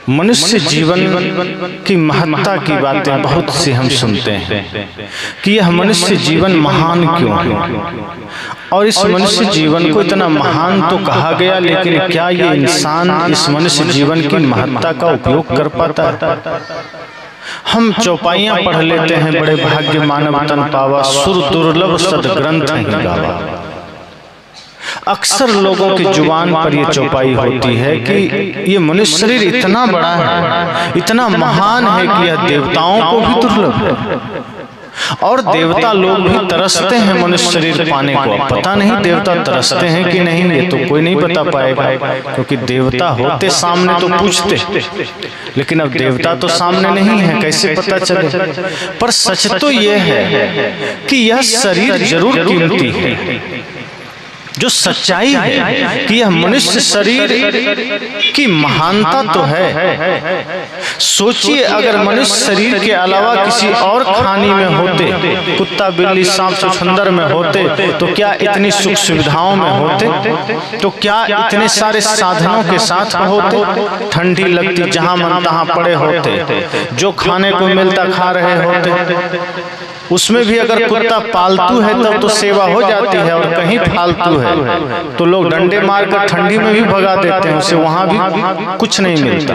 मनुष्य जीवन की महत्ता की बातें बहुत सी हम सुनते हैं कि यह मनुष्य जीवन महान क्यों है, और इस मनुष्य जीवन को इतना महान तो कहा गया, लेकिन क्या ये इंसान इस मनुष्य जीवन की महत्ता का उपयोग कर पाता है? हम चौपाइयां पढ़ लेते हैं, बड़े भाग्य मानव तन पावा, सुर दुर्लभ सदग्रंथ ही गावा। अक्सर लोगों की जुबान पर यह चौपाई होती है कि ये मनुष्य शरीर इतना बड़ा है, इतना महान है कि यह देवताओं को भी दुर्लभ है, और देवता लोग भी तरसते हैं मनुष्य शरीर पाने को। अब पता नहीं देवता तरसते हैं कि नहीं, ये तो कोई नहीं बता पाएगा, क्योंकि देवता होते सामने तो पूछते, लेकिन अब देवता तो सामने नहीं है, कैसे पता चले? पर सच तो यह है कि यह शरीर जरूर कीमती है। जो सच्चाई है कि यह मनुष्य शरीर की महानता तो है। सोचिए, अगर मनुष्य शरीर के अलावा किसी और खानी में होते, कुत्ता बिल्ली सांप छुछुंदर में होते, तो क्या इतनी सुख सुविधाओं में होते? तो क्या इतने सारे साधनों के साथ होते? ठंडी लगती जहां मन तहां पड़े होते, जो खाने को मिलता खा रहे होते। उसमें भी अगर कुत्ता पालतू है तब तो सेवा हो जाती है, और कहीं फालतू है तो लोग डंडे मारकर ठंडी में भी भगा देते हैं, उसे वहां भी कुछ नहीं मिलता।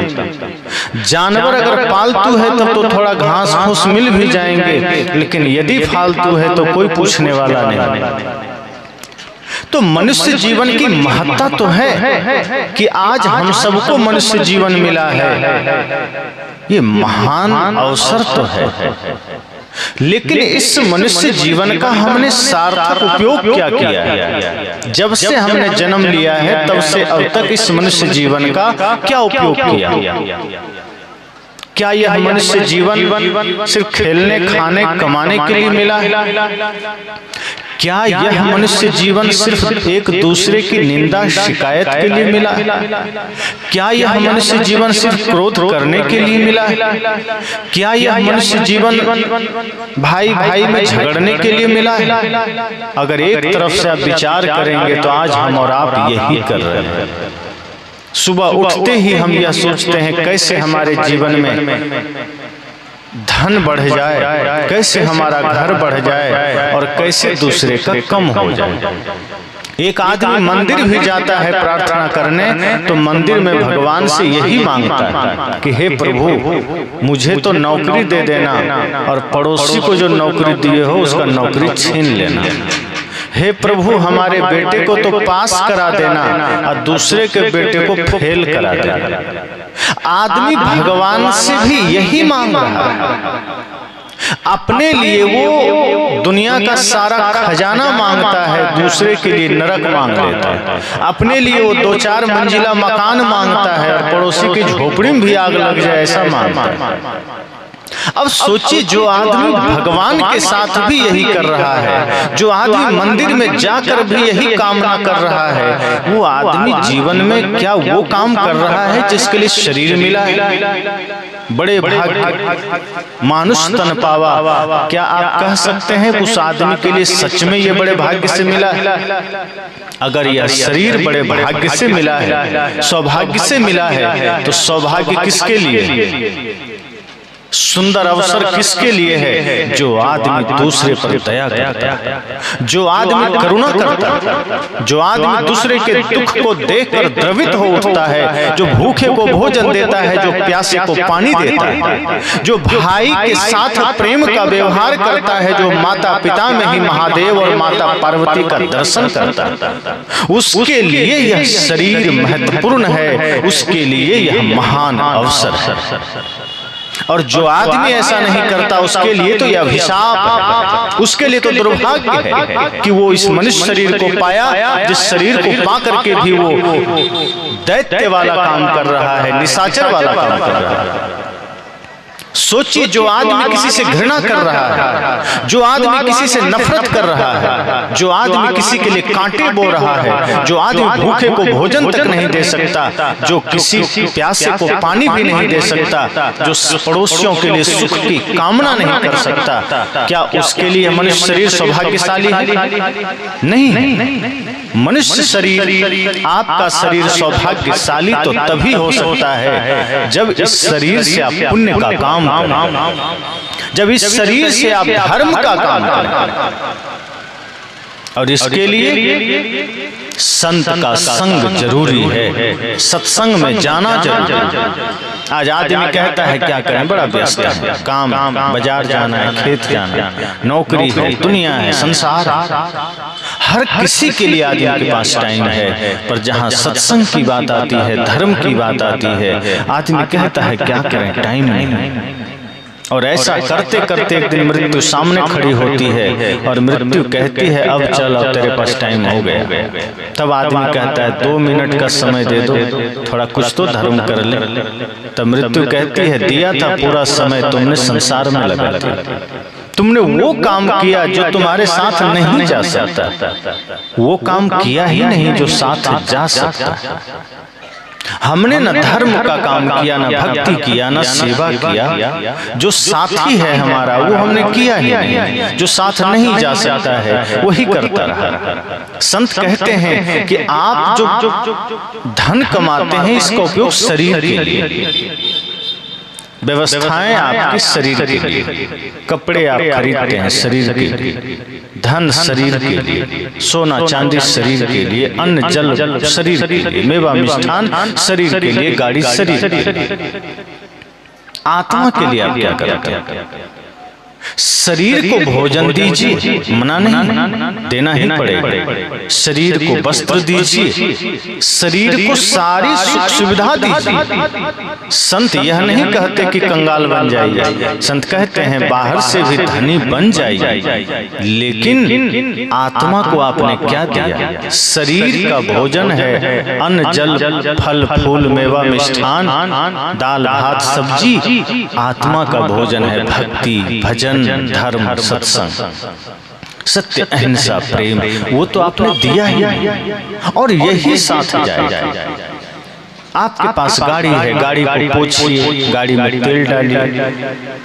जानवर अगर पालतू है तब तो थोड़ा घास फूस मिल भी जाएंगे, लेकिन यदि फालतू है तो कोई पूछने वाला नहीं। तो मनुष्य जीवन की महत्ता तो है कि आज हम सबको मनुष्य जीवन मिला है, ये महान अवसर तो है। लेकिन इस मनुष्य जीवन का हमने सार्थक उपयोग क्या किया है? जब से हमने जन्म लिया है तब से अब तक इस मनुष्य जीवन का क्या उपयोग किया? क्या यह मनुष्य जीवन सिर्फ खेलने खाने कमाने के लिए मिला है? क्या यह मनुष्य जीवन सिर्फ एक दूसरे की निंदा शिकायत के लिए मिला है? क्या यह मनुष्य जीवन सिर्फ क्रोध करने के लिए मिला है? क्या यह मनुष्य जीवन भाई भाई में झगड़ने के लिए मिला है? अगर एक तरफ से आप विचार करेंगे तो आज हम और आप यही कर रहे हैं। सुबह उठते ही हम यह सोचते हैं कैसे हमारे जीवन में धन बढ़ जाए, कैसे हमारा घर बढ़ जाए, और कैसे दूसरे का कम हो जाए। एक आदमी मंदिर भी जाता है प्रार्थना करने, तो मंदिर में भगवान से यही मांगता है कि हे प्रभु, मुझे तो नौकरी दे देना, और पड़ोसी को जो नौकरी दिए हो उसका नौकरी छीन लेना। हे प्रभु, हमारे बेटे को तो पास करा देना और दूसरे के बेटे को फेल करा देना। आदमी भगवान से भी यही मांग रहा है। अपने लिए वो दुनिया का सारा खजाना मांगता है, दूसरे के लिए नरक मांग लेता है। अपने लिए वो 2-4 मंजिला मकान मांगता है, और पड़ोसी की झोपड़ी में भी आग लग जाए ऐसा मांगता है। अब सोचिए, जो आदमी भगवान के साथ भी यही कर रहा है, जो आदमी मंदिर में जाकर भी यही कामना कर रहा है, वो आदमी जीवन में क्या वो काम कर रहा है जिसके लिए शरीर मिला है? बड़े भाग्य मानुष तन पावा, क्या आप कह सकते हैं उस आदमी के लिए सच में ये बड़े भाग्य से मिला है? अगर यह शरीर बड़े भाग्य से मिला है, सौभाग्य से मिला है, तो सौभाग्य किसके लिए, सुंदर अवसर किसके लिए है? जो आदमी दूसरे पर दया करता है, जो आदमी करुणा करता है, जो आदमी दूसरे के दुख को देखकर द्रवित हो उठता है, जो भूखे को भोजन देता है, जो प्यासे को पानी देता है, जो भाई के साथ प्रेम का व्यवहार करता है, जो माता पिता में ही महादेव और माता पार्वती का दर्शन करता है, उसके लिए यह शरीर महत्वपूर्ण है, उसके लिए यह महान अवसर है। और जो आदमी ऐसा नहीं करता उसके लिए तो यह अभिशाप है, उसके लिए तो दुर्भाग्य है कि वो इस मनुष्य शरीर को पाया, जिस शरीर को पा करके भी वो दैत्य वाला काम कर रहा है, निशाचर वाला काम कर रहा है। सोचिए, जो आदमी किसी से घृणा कर रहा है, जो आदमी किसी से नफरत कर रहा है, जो आदमी किसी के लिए कांटे बो रहा है, जो आदमी भूखे को भोजन तक नहीं दे सकता, जो किसी प्यासे को पानी भी नहीं दे सकता, जो पड़ोसियों के लिए सुख की कामना नहीं कर सकता, क्या उसके लिए मनुष्य शरीर सौभाग्यशाली है? नहीं। मनुष्य शरीर, आपका शरीर सौभाग्यशाली तो तभी हो सकता है जब इस शरीर से आप पुण्य का काम करें, जब इस शरीर से आप धर्म का काम करें। और इसके लिए संत का संग जरूरी है, सत्संग में जाना जरूरी है। आज आदमी कहता है क्या करें, बड़ा व्यस्त है, काम, बाजार जाना है, खेत जाना है, नौकरी है, दुनिया है, संसार। हर किसी के लिए आदमी के पास टाइम है, पर जहाँ सत्संग की बात आती है, धर्म की बात आती है, आदमी कहता है क्या करें, टाइम नहीं। और ऐसा करते करते एक दिन मृत्यु सामने खड़ी होती है और मृत्यु कहती है अब चल, अब तेरे पास टाइम हो गया। तब आदमी कहता है 2 मिनट का समय दे दो, थोड़ा कुछ तो धर्म कर ले। तब मृत्यु कहती है दिया था पूरा समय, तुमने संसार में लगा दिया, तुमने वो काम किया जो तुम्हारे साथ नहीं जा सकता, वो काम किया ही नहीं जो साथ जा सकता। हमने न धर्म का काम किया, न भक्ति किया, न सेवा किया। जो साथी है हमारा वो हमने किया ही नहीं, जो साथ नहीं जा सकता है वही करता रहा। संत कहते हैं कि आप जो धन कमाते हैं इसका उपयोग शरीर के लिए, व्यवस्थाएं आपके शरीर के लिए, कपड़े आप खरीदते हैं शरीर के लिए, धन शरीर के लिए, सोना चांदी शरीर के लिए, अन्न जल शरीर के लिए, मेवा मिष्ठान शरीर के लिए, गाड़ी शरीर के लिए। आत्मा के लिए आप क्या करते हैं? शरीर को भोजन दीजिए, मना नहीं, देना ही पड़ेगा। शरीर को वस्त्र दीजिए, शरीर को सारी सुख सुविधा दीजिए। संत यह नहीं कहते कि कंगाल बन जाइए, संत कहते हैं बाहर से भी धनी बन जाइए, लेकिन आत्मा को आपने क्या दिया? शरीर का भोजन है अन्न जल फल फूल मेवा मिष्ठान दाल भात सब्जी, आत्मा का भोजन है भक्ति भजन धर्म सत्संग सत्य अहिंसा प्रेम, वो तो आपने दिया ही और यही साथ जाएगा। आपके पास गाड़ी है, गाड़ी को पोछिए, गाड़ी में तेल डालिए,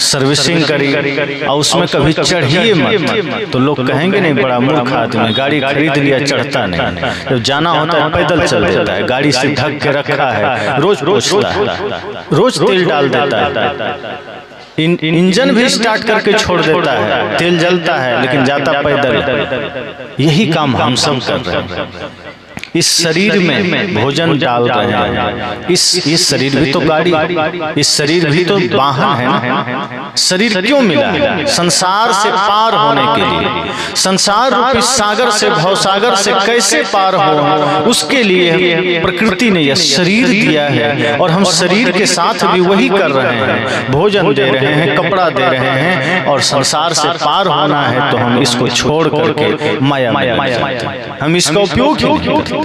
सर्विसिंग करिए और उसमें कभी चढ़िए मत। तो लोग कहेंगे नहीं बड़ा मूर्ख आदमी, गाड़ी खरीद लिया चढ़ता नहीं, जब जाना होता है पैदल चल देता है, गाड़ी से ढक के रखा है, रोज पोछता है, रोज तेल डाल देता है, इंजन भी स्टार्ट करके छोड़ देता है, तेल जलता है लेकिन जाता पैदल। यही काम हम सब कर रहे हैं। इस शरीर में भोजन डाल रहे हैं, इस शरीर भी तो गाड़ी, इस शरीर भी तो वाहन है ना। शरीर क्यों मिला है? संसार से पार होने के लिए, संसार रूपी सागर से भवसागर से कैसे पार हो उसके लिए प्रकृति ने यह शरीर दिया है। और हम शरीर के साथ भी वही कर रहे हैं, भोजन दे रहे हैं, कपड़ा दे रहे हैं, और संसार से पार होना है तो हम इसको छोड़ करके माया में हम इसका उपयोग क्यों?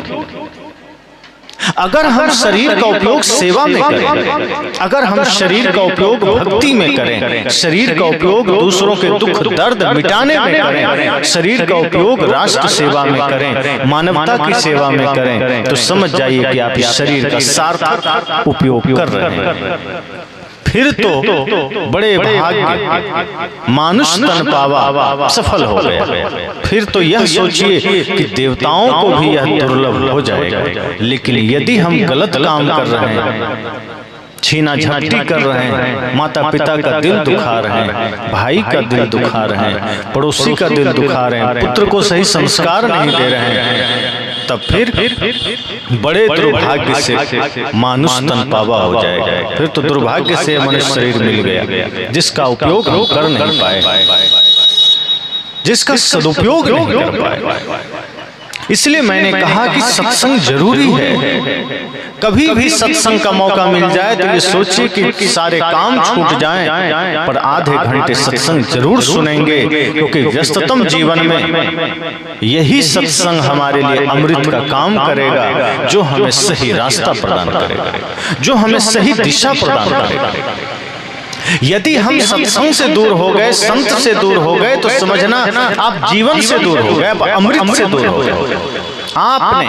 अगर हम शरीर का उपयोग सेवा में करें, अगर हम शरीर का उपयोग भक्ति में करें, शरीर का उपयोग दूसरों के दुख दर्द मिटाने में करें, शरीर का उपयोग राष्ट्र सेवा में करें, मानवता की सेवा में करें, तो समझ जाइए कि आप इस शरीर का सार्थक उपयोग कर रहे हैं। फिर तो बड़े भाग्य, मानुष तन पावा सफल हो गया। फिर तो यह सोचिए कि देवताओं को भी यह दुर्लभ हो जाएगा। लेकिन यदि हम गलत काम कर रहे हैं, छीना झपटी कर रहे हैं, माता पिता का दिल दुखा रहे हैं, भाई का दिल दुखा रहे हैं, पड़ोसी का दिल दुखा रहे हैं, पुत्र को सही संस्कार नहीं दे रहे हैं, तब फिर बड़े दुर्भाग्य से मानुष तन पावा हो जाएगा। फिर तो दुर्भाग्य से मनुष्य शरीर मिल गया जिसका उपयोग हम कर नहीं पाए, जिसका सदुपयोग नहीं कर पाए। इसलिए मैंने कहा कि सत्संग जरूरी है। कभी भी सत्संग का मौका मिल जाए तो ये सोचिए कि सारे काम छूट जाएं, पर आधे घंटे सत्संग जरूर सुनेंगे, क्योंकि व्यस्ततम जीवन में यही सत्संग हमारे लिए अमृत का काम करेगा, जो हमें सही रास्ता प्रदान करेगा, जो हमें सही दिशा प्रदान करेगा। यदि हम सत्संग से दूर हो गए, संत से दूर हो गए, तो समझना आप जीवन से दूर हो गए, अमृत से दूर हो गए। आपने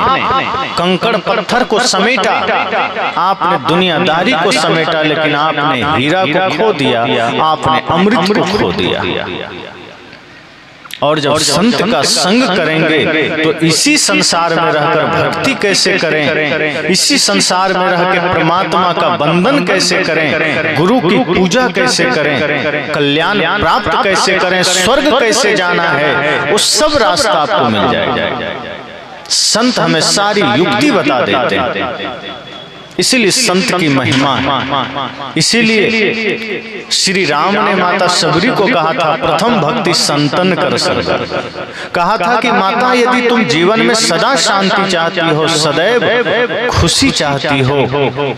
कंकड़ पत्थर को समेटा, आपने दुनियादारी को समेटा, लेकिन आपने हीरा को खो दिया, आपने अमृत को खो दिया। और जब संत का संग करेंगे तो इसी संसार में रहकर भक्ति कैसे करें, इसी संसार में रह के परमात्मा का बंधन कैसे करें, गुरु की पूजा कैसे करें, कल्याण प्राप्त कैसे करें, स्वर्ग कैसे जाना है, वो सब रास्ता आपको मिल जाएगा। संत हमें सारी युक्ति बता देते हैं। इसीलिए संत की महिमा है। इसीलिए श्री राम ने माता सबरी को कहा था, प्रथम भक्ति संतन कर सर्व। कहा था कि माता, यदि तुम जीवन में सदा शांति चाहती हो, सदैव खुशी चाहती हो,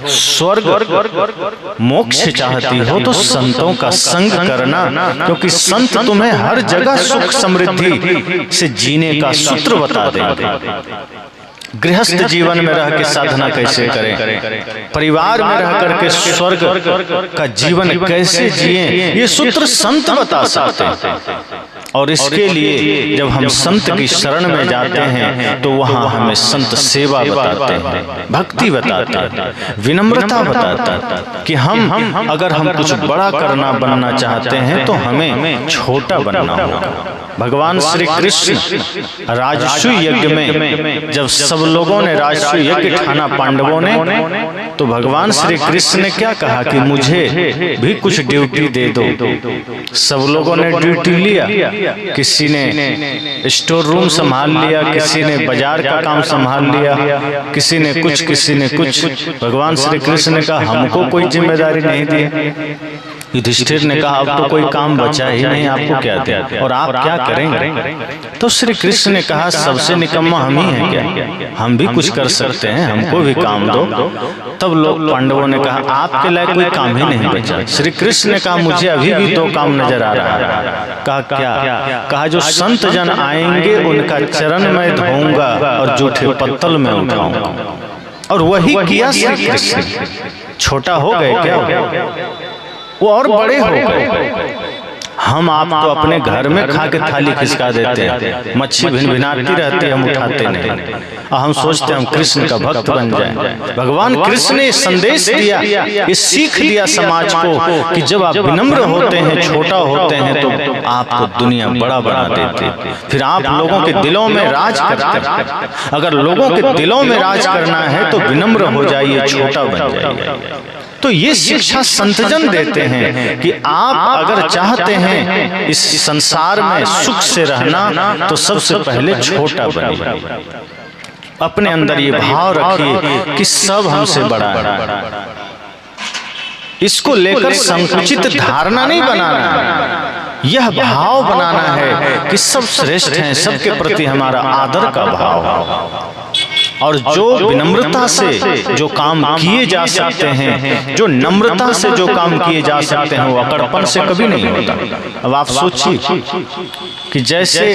स्वर्ग मोक्ष चाहती हो, तो संतों का संग करना, क्योंकि संत तुम्हें हर जगह सुख समृद्धि से जीने का सूत्र बता देंगे। गृहस्थ जीवन में रह के साधना कैसे करें, परिवार में रह करके स्वर्ग का जीवन कैसे जिएं, ये सूत्र संत बता सकते हैं। और इसके लिए जब हम संत की शरण में जाते हैं तो वहाँ हमें संत सेवा बताते हैं, भक्ति बताते हैं, विनम्रता बताता है कि हम अगर हम कुछ बड़ा करना बनना चाहते हैं तो हमें छोटा बनना होगा। भगवान श्री कृष्ण राजसूय यज्ञ में जब सब लोगों ने राजसूय यज्ञ ठाना पांडवों ने, तो भगवान श्री कृष्ण ने क्या कहा कि मुझे भी कुछ ड्यूटी दे दो। सब लोगों ने ड्यूटी लिया, किसी ने स्टोर रूम संभाल लिया, किसी ने बाजार का काम संभाल लिया, किसी ने कुछ। भगवान श्री कृष्ण ने कहा हमको कोई जिम्मेदारी नहीं दी। युधिष्ठिर ने कहा अब तो कोई काम बचा ही नहीं, आपको क्या दे और आप क्या करेंगे। तो श्री कृष्ण ने कहा सबसे निकम्मा हम ही हैं क्या, हम भी कुछ कर सकते हैं, हमको भी काम दो। तब लोग पांडवों ने कहा आपके लायक कोई काम ही नहीं बचा। श्री कृष्ण ने कहा मुझे अभी भी दो काम नजर आ रहा है। कहा क्या? कहा जो संत जन आएंगे उनका चरण मैं धोऊंगा और जूठे पत्तल में उठाऊंगा। और वही किया श्री कृष्ण। छोटा हो गए क्या वो और बड़े हो गए। हम आप तो अपने घर में खा के थाली खिसका देते हैं, मच्छी भिनभिनाती रहती है, हम उठाते नहीं, और हम सोचते हैं हम कृष्ण का भक्त बन जाएं। भगवान कृष्ण ने संदेश दिया, ये सीख दिया समाज को कि जब आप विनम्र होते हैं, छोटा होते हैं, तो आपको दुनिया बड़ा बना देती है, फिर आप लोगों के दिलों में राज करते हैं। अगर लोगों के दिलों में राज करना है तो विनम्र हो जाइए, छोटा बन जाइए। तो ये शिक्षा संतजन देते हैं कि आप अगर चाहते हैं इस संसार में सुख से रहना तो सबसे पहले छोटा बनिए। अपने अंदर ये भाव रखिए कि सब हमसे बड़ा है। इसको लेकर संकुचित धारणा नहीं बनाना है, यह भाव बनाना है कि सब श्रेष्ठ हैं, सबके प्रति हमारा आदर का भाव। और जो विनम्रता से जो काम किए जा सकते हैं, जो नम्रता से जो काम किए जा सकते हैं, वो अकड़पन से कभी नहीं होता। अब आप सोचिए कि जैसे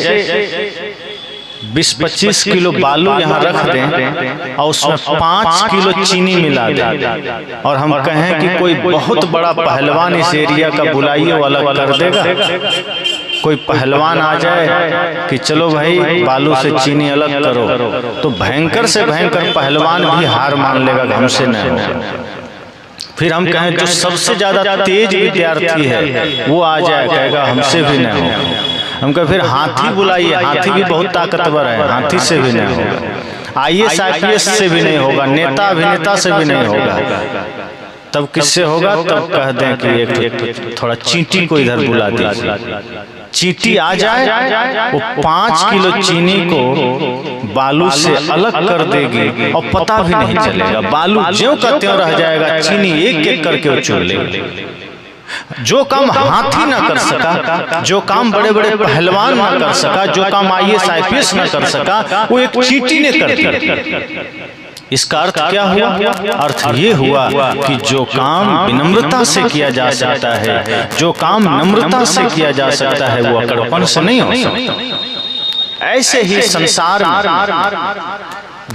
20-25 किलो बालू यहाँ रख दें और उसमें 5 किलो चीनी मिला दें और हम कहें कि कोई बहुत बड़ा पहलवान इस एरिया का बुलाइए वो अलग कर देगा। कोई पहलवान आ जाए कि चलो भाई बालू से चीनी अलग करो, तो भयंकर से भयंकर पहलवान भी हार मान लेगा, हमसे नहीं होगा। फिर हम कहें जो सबसे ज्यादा तेज विद्यार्थी है वो आ जाए, कहेगा हमसे भी नहीं होगा। हम कहें फिर हाथी बुलाइए, हाथी भी बहुत ताकतवर है, हाथी से भी नहीं होगा, IAS IPS से भी नहीं होगा, नेता अभिनेता से भी नहीं होगा। तब किससे होगा? तब कह दें कि एक थोड़ा चींटी को इधर बुला दीजिए। चींटी आ जाए, वो 5 किलो चीनी को बालू से अलग कर देगी और पता भी नहीं चलेगा, बालू ज्यों का त्यों रह जाएगा, चीनी एक एक करके वो चुन लेगी। जो काम हाथी ना कर सका, जो काम बड़े बड़े पहलवान ना कर सका, जो काम IAS IPS ना कर सका, वो एक चींटी ने कर दिया। इसका अर्थ क्या हुआ? अर्थ ये हुआ कि जो काम विनम्रता से किया जा सकता है, जो काम नम्रता से किया जा सकता है, वो अकड़पन से नहीं हो सकता। ऐसे ही संसार में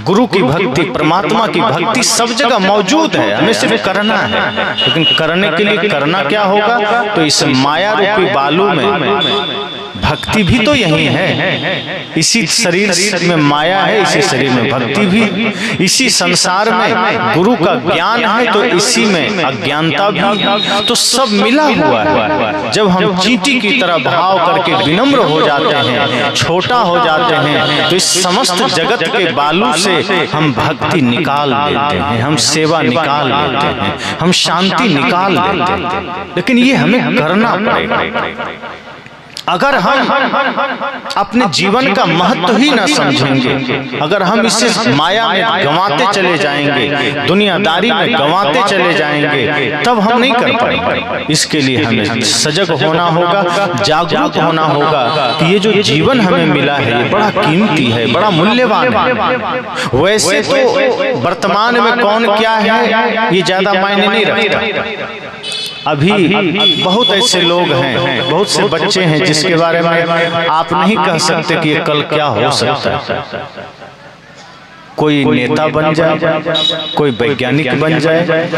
गुरु की भक्ति, परमात्मा की भक्ति सब जगह मौजूद है, हमें सिर्फ करना है। लेकिन करने के लिए करना क्या होगा? तो इस माया रूपी बालू में भक्ति भी तो यही है, इसी शरीर में माया है, इसी शरीर में भक्ति भी, इसी संसार में गुरु का ज्ञान है तो इसी में अज्ञानता भी, तो सब मिला हुआ है। जब हम चींटी की तरह भाव करके विनम्र हो जाते हैं, छोटा हो जाते हैं, तो इस समस्त जगत के बालू से हम भक्ति निकाल लेते हैं, हम सेवा निकाल लेते हैं, हम शांति निकाल लेते हैं। लेकिन ये हमें करना पड़ेगा। अगर हम अपने जीवन का महत्व ही ना समझेंगे, अगर हम इसे माया में गंवाते चले जाएंगे, दुनियादारी में गंवाते चले जाएंगे, तब हम नहीं कर पाएंगे। इसके लिए हमें सजग होना होगा, जागरूक होना होगा कि ये जो जीवन हमें मिला है ये बड़ा कीमती है, बड़ा मूल्यवान है। वैसे तो वर्तमान में कौन क्या है ये ज्यादा मायने नहीं रखता। अभी बहुत ऐसे लोग हैं, बहुत से बच्चे हैं जिसके बारे में आप नहीं कह सकते कि ये कल क्या हो सकता है। कोई नेता बन जाए, कोई वैज्ञानिक बन जाए,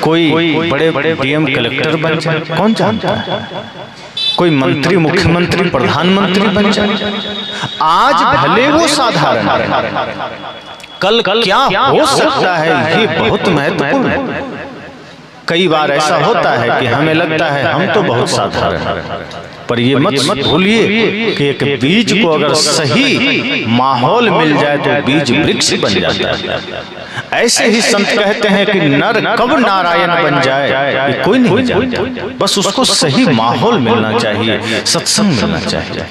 कोई बड़े डीएम कलेक्टर बन जाए, कौन जानता है। कोई मंत्री, मुख्यमंत्री, प्रधानमंत्री बन जाए। आज भले वो साधारण है, कल क्या हो सकता है ये बहुत महत्वपूर्ण है। कई बार ऐसा होता है कि हमें लगता है हम तो बहुत साधारण हैं, पर ये मत भूलिए कि एक बीज को अगर सही माहौल मिल जाए तो बीज वृक्ष बन जाता है। ऐसे ही संत कहते हैं कि नर कब नारायण बन जाए ये कोई नहीं जानता, बस उसको सही माहौल मिलना चाहिए, सत्संग मिलना चाहिए,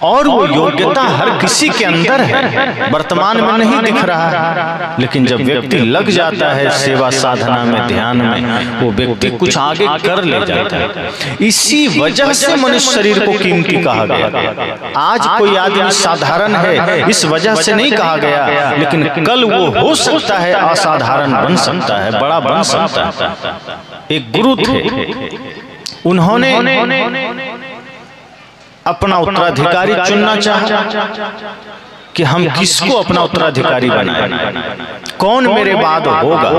और वो योग्यता हर किसी के अंदर है, वर्तमान में नहीं दिख रहा है। लेकिन जब व्यक्ति लग जाता है सेवा साधना में, ध्यान में, वो व्यक्ति कुछ आगे कर ले जाता है। इसी वजह से मनुष्य शरीर को कीमती कहा गया। आज कोई आदमी साधारण है इस वजह से नहीं कहा गया, लेकिन कल वो हो सकता है असाधारण बन सकता है, बड़ा बन सकता है। एक गुरु थे, उन्होंने अपना उत्तराधिकारी चुनना चाहा कि हम किसको अपना उत्तराधिकारी बनाएं, कौन मेरे बाद होगा,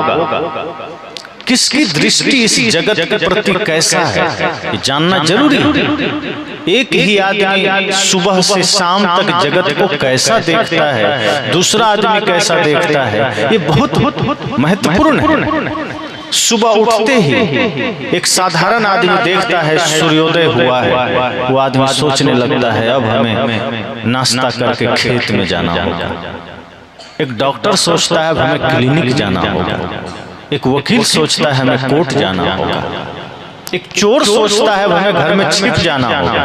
किसकी दृष्टि इस जगत के प्रति कैसा है, ये जानना जरूरी है। एक ही आदमी सुबह से शाम तक जगत को कैसा देखता है, दूसरा आदमी कैसा देखता है, ये बहुत महत्वपूर्ण है। सुबह उठते ही एक साधारण आदमी देखता है सूर्योदय हुआ है, वो आदमी सोचने लगता है अब हमें नाश्ता करके खेत में जाना होगा। एक डॉक्टर सोचता है अब हमें क्लिनिक जाना होगा। एक वकील सोचता है हमें कोर्ट जाना होगा। एक चोर सोचता है हमें घर में छिप जाना होगा,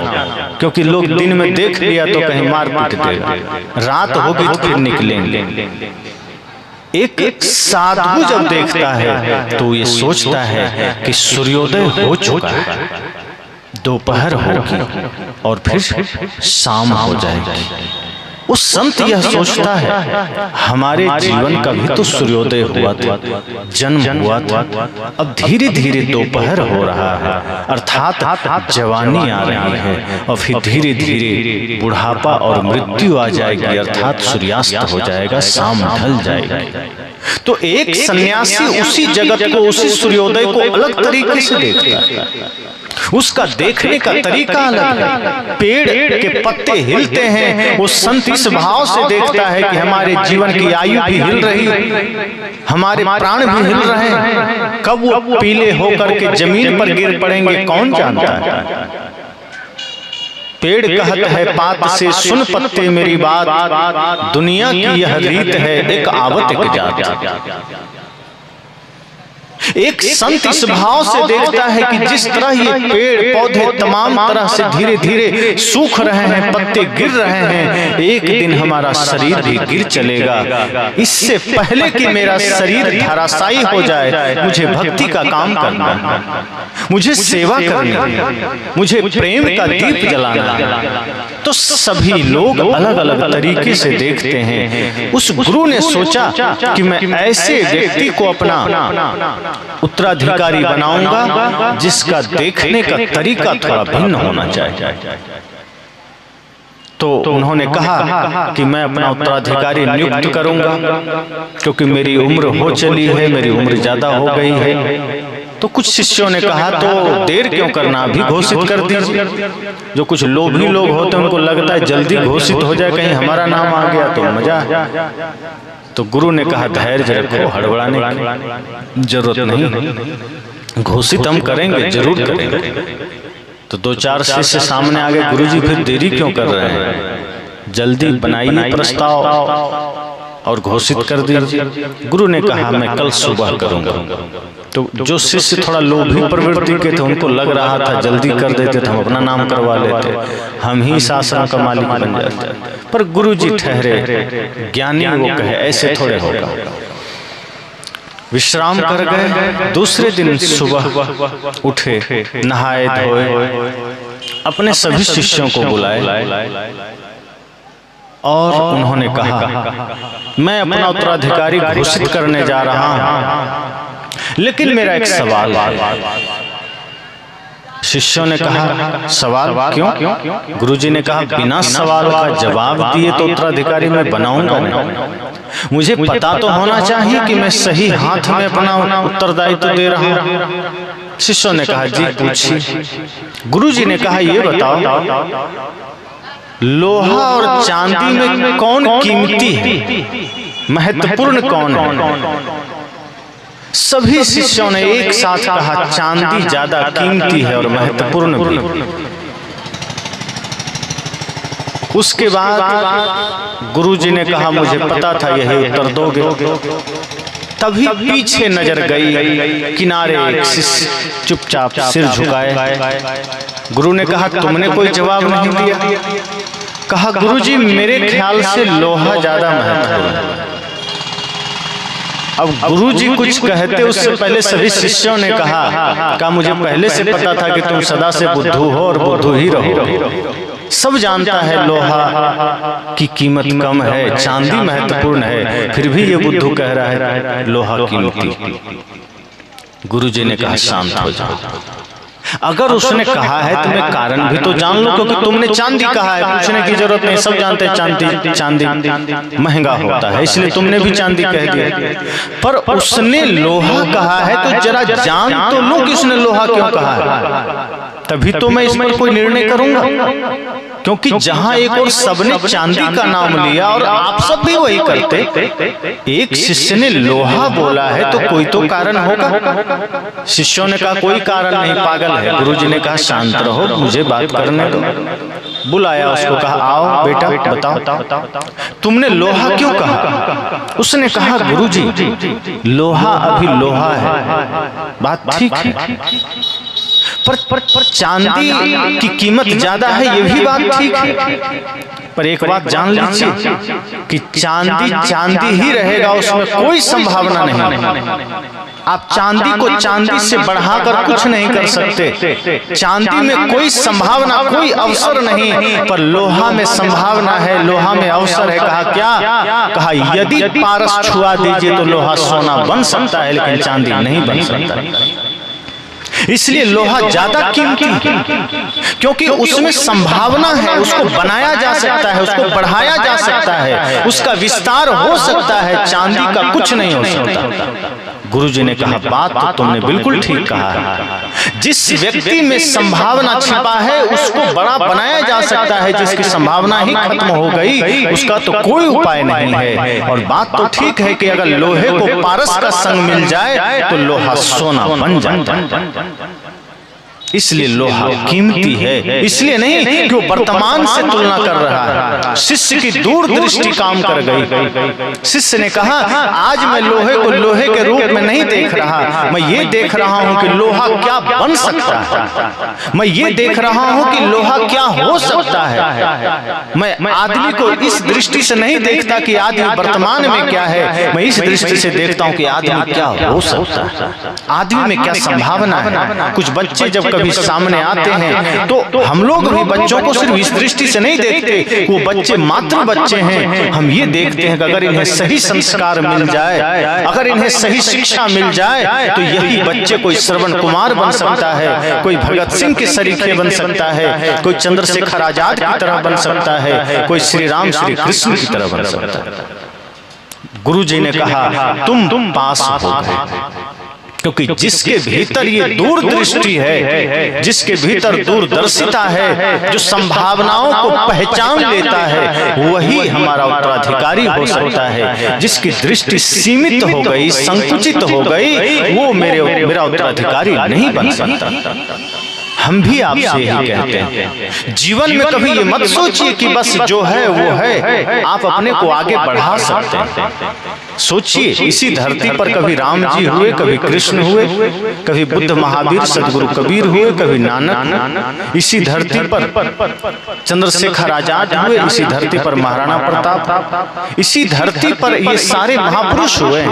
क्योंकि लोग दिन में देख लिया तो कहीं मार पीट देगा, रात होगी तो फिर निकलेंगे। एक साधु जब देखता है तो ये सोचता है कि सूर्योदय हो चुका है, दोपहर होगी और फिर शाम हो जाएगी। उस संत यह सोचता है हमारे जीवन का भी तो सूर्योदय हुआ था, जन्म हुआ था, अब धीरे धीरे दोपहर हो रहा है, अर्थात जवानी आ रही है, और फिर धीरे धीरे बुढ़ापा और मृत्यु आ जाएगी, अर्थात सूर्यास्त हो जाएगा, शाम ढल जाएगी। तो एक सन्यासी उसी जगत को, उसी सूर्योदय को अलग तरीके से देखता है। उसका देखने का तरीका अलग है। पेड़ के पत्ते हिलते हैं, वो संत इस भाव से देखता है कि हमारे जीवन की आयु भी हिल रही है, हमारे प्राण भी हिल रहे हैं। कब वो पीले होकर के जमीन पर गिर पड़ेंगे कौन जानता है। पेड़ कहत है पात से सुन पत्ते मेरी बात, दुनिया की यह रीत है एक आवत एक जात। एक संत इस भाव से देखता है कि जिस तरह ये पेड़ पौधे तमाम तरह से धीरे धीरे सूख रहे हैं, पत्ते गिर रहे हैं, एक दिन हमारा शरीर भी गिर चलेगा। इससे पहले कि मेरा शरीर धराशायी हो जाए, मुझे भक्ति का काम करना है, मुझे सेवा करनी है, मुझे प्रेम का दीप जलाना है। तो सभी लोग अलग अलग तरीके से देखते हैं। उस गुरु ने सोचा कि मैं ऐसे व्यक्ति को अपना उत्तराधिकारी बनाऊंगा जिसका देखने का तरीका थोड़ा भिन्न होना चाहिए। तो उन्होंने कहा कि मैं अपना उत्तराधिकारी नियुक्त करूंगा, क्योंकि मेरी उम्र हो चली है, मेरी उम्र ज्यादा हो गई है। तो कुछ शिष्यों ने कहा तो देर क्यों करना, अभी घोषित कर दीजिए। जो कुछ लोभी लोग होते हैं उनको लगता है जल्दी घोषित हो जाए, कहीं हमारा नाम आ गया तो मजा। तो गुरु ने कहा धैर्य रखो, हड़बड़ाने की जरूरत नहीं, घोषित हम करेंगे, जरूर करेंगे। तो 2-4 शिष्य सामने आ गए, गुरुजी फिर देरी क्यों कर रहे हैं, जल्दी बनाइए प्रस्ताव और घोषित कर दीजिए। गुरु ने कहा मैं कल सुबह करूंगा। तो जो शिष्य थोड़ा लोभी प्रवृत्ति के थे उनको लग रहा था जल्दी कर देते तो हम अपना नाम करवा लेते, हम ही इस आश्रम का मालिक बन जाते। पर गुरु जी ठहरे, ज्ञानी वो कहे ऐसे थोड़े होगा। विश्राम कर गए। दूसरे दिन सुबह उठे, नहाए धोए, अपने सभी शिष्यों को बुलाए और उन्होंने कहा मैं अपना उत्तराधिकारी घोषित करने जा रहा हूं, लेकिन मेरा एक सवाल है। शिष्यों ने कहा सवाल क्यों? गुरुजी ने कहा बिना सवाल का जवाब दिए तो उत्तराधिकारी मैं बनाऊंगा नहीं। मुझे पता तो होना चाहिए कि मैं सही हाथ में अपना उत्तरदायित्व दे रहा हूं। शिष्यों ने कहा जी पूछिए। गुरुजी ने कहा ये बताओ लोहा और चांदी में कौन कीमती है, महत्वपूर्ण कौन है? सभी शिष्यों ने एक साथ कहा चांदी ज्यादा कीमती है और महत्वपूर्ण भी। उसके बाद गुरुजी ने कहा मुझे पता था यही उत्तर दोगे। तभी पीछे नजर गई, किनारे एक शिष्य चुपचाप सिर झुकाए। गुरु ने कहा तुमने कोई जवाब नहीं दिया। कहा गुरुजी मेरे ख्याल से लोहा ज्यादा महत्वपूर्ण है। अब गुरुजी कुछ कहते उससे पहले सभी शिष्यों ने कहा मुझे पहले से पता था कि तुम सदा से बुद्धू हो और बुद्धू ही रहो। सब जानता है लोहा की कीमत कम है, चांदी महत्वपूर्ण है, फिर भी ये बुद्धू कह रहा है लोहा कीमती। गुरुजी ने कहा शांत हो जाओ। अगर उसने कहा है तुम्हें कारण भी तो जान लो, क्योंकि तुमने चांदी कहा है, पूछने की जरूरत नहीं, सब जानते हैं चांदी महंगा होता है, इसलिए तुमने भी चांदी कह दिया। पर उसने लोहा कहा है तो जरा जान तो लो कि उसने लोहा क्यों कहा है, तभी तो मैं इस पर कोई निर्णय करूंगा। क्योंकि जहां एक और सबने चांदी का नाम लिया और आप सब भी वही करते, एक शिष्य ने लोहा बोला है तो कोई तो कारण होगा। शिष्यों ने कहा कोई कारण नहीं, पागल है। गुरुजी ने कहा शांत रहो, मुझे बात करने दो। बुलाया उसको, कहा आओ बेटा बताओ तुमने लोहा क्यों कहा? उसने कहा गुरुजी लोहा अभी लोहा है, बात ठीक है, पर चांदी की कीमत ज्यादा है, ये भी बात ठीक है। पर एक बात जान लीजिए कि चांदी ही रहेगा, उसमें कोई संभावना नहीं। आप चांदी को चांदी से बढ़ाकर कुछ नहीं कर सकते। चांदी में कोई संभावना, कोई अवसर नहीं, पर लोहा में संभावना है, लोहा में अवसर है। कहा क्या? कहा यदि पारस छुआ दीजिए तो लोहा सोना बन सकता है, लेकिन चांदी नहीं बन सकता। इसलिए लोहा ज्यादा कीमती, क्योंकि उसमें संभावना है, उसको बनाया जा सकता है, उसको बढ़ाया जा सकता है, उसका विस्तार हो सकता है। चांदी का कुछ नहीं हो सकता। गुरुजी ने कहा बात तो तुमने बिल्कुल ठीक कहा है। जिस व्यक्ति में संभावना छिपा है उसको बड़ा बनाया जा सकता है, जिसकी संभावना ही खत्म हो गई उसका तो कोई उपाय नहीं है। और बात तो ठीक है कि अगर लोहे को पारस का संग मिल जाए तो लोहा सोना बन जाता है। इसलिए लोहा कीमती है, इसलिए नहीं कि वो वर्तमान से तुलना कर रहा है। शिष्य की दूरदृष्टि काम कर गई। शिष्य ने कहा आज मैं लोहे को लोहे के रूप में नहीं देख रहा, मैं ये देख रहा हूं कि लोहा क्या बन सकता है, मैं ये देख रहा हूं कि लोहा क्या हो सकता है। मैं आदमी को इस दृष्टि से नहीं देखता कि आदमी वर्तमान में क्या है, मैं इस दृष्टि से देखता हूं कि आदमी क्या हो सकता है, आदमी में क्या संभावना है। कुछ बच्चे जब कभी सामने आते हैं तो हम लोग भी बच्चों को सिर्फ इस दृष्टि से नहीं देखते, वो बच्चे मात्र बच्चे हैं। हम ये देखते हैं कि अगर इन्हें सही संस्कार मिल जाए, अगर इन्हें सही शिक्षा मिल जाए तो यही बच्चे कोई श्रवण कुमार बन सकता है, कोई भगत सिंह के सरीखे बन सकता है, कोई चंद्रशेखर आजाद की तरह बन सकता है, कोई श्री राम श्री कृष्ण की तरह बन सकता है। गुरुजी ने कहा तुम पास हो गए। क्योंकि जिसके भीतर ये दूरदृष्टि है, जिसके भीतर दूरदर्शिता है, जो संभावनाओं को पहचान लेता है, वही हमारा उत्तराधिकारी हो सकता है। जिसकी दृष्टि सीमित हो गई, संकुचित हो गई, वो मेरा उत्तराधिकारी नहीं बन सकता। हम भी आपसे यही कहते हैं, जीवन में कभी ये मत सोचिए कि बस जो है वो है, आप अपने को आगे बढ़ा सकते हैं। सोचिए, इसी धरती पर कभी राम जी हुए, कभी कृष्ण हुए, कभी बुद्ध महावीर सदगुरु कबीर हुए, कभी नानक। इसी धरती पर चंद्रशेखर आजाद हुए, इसी धरती पर महाराणा प्रताप, इसी धरती पर ये सारे महापुरुष हुए।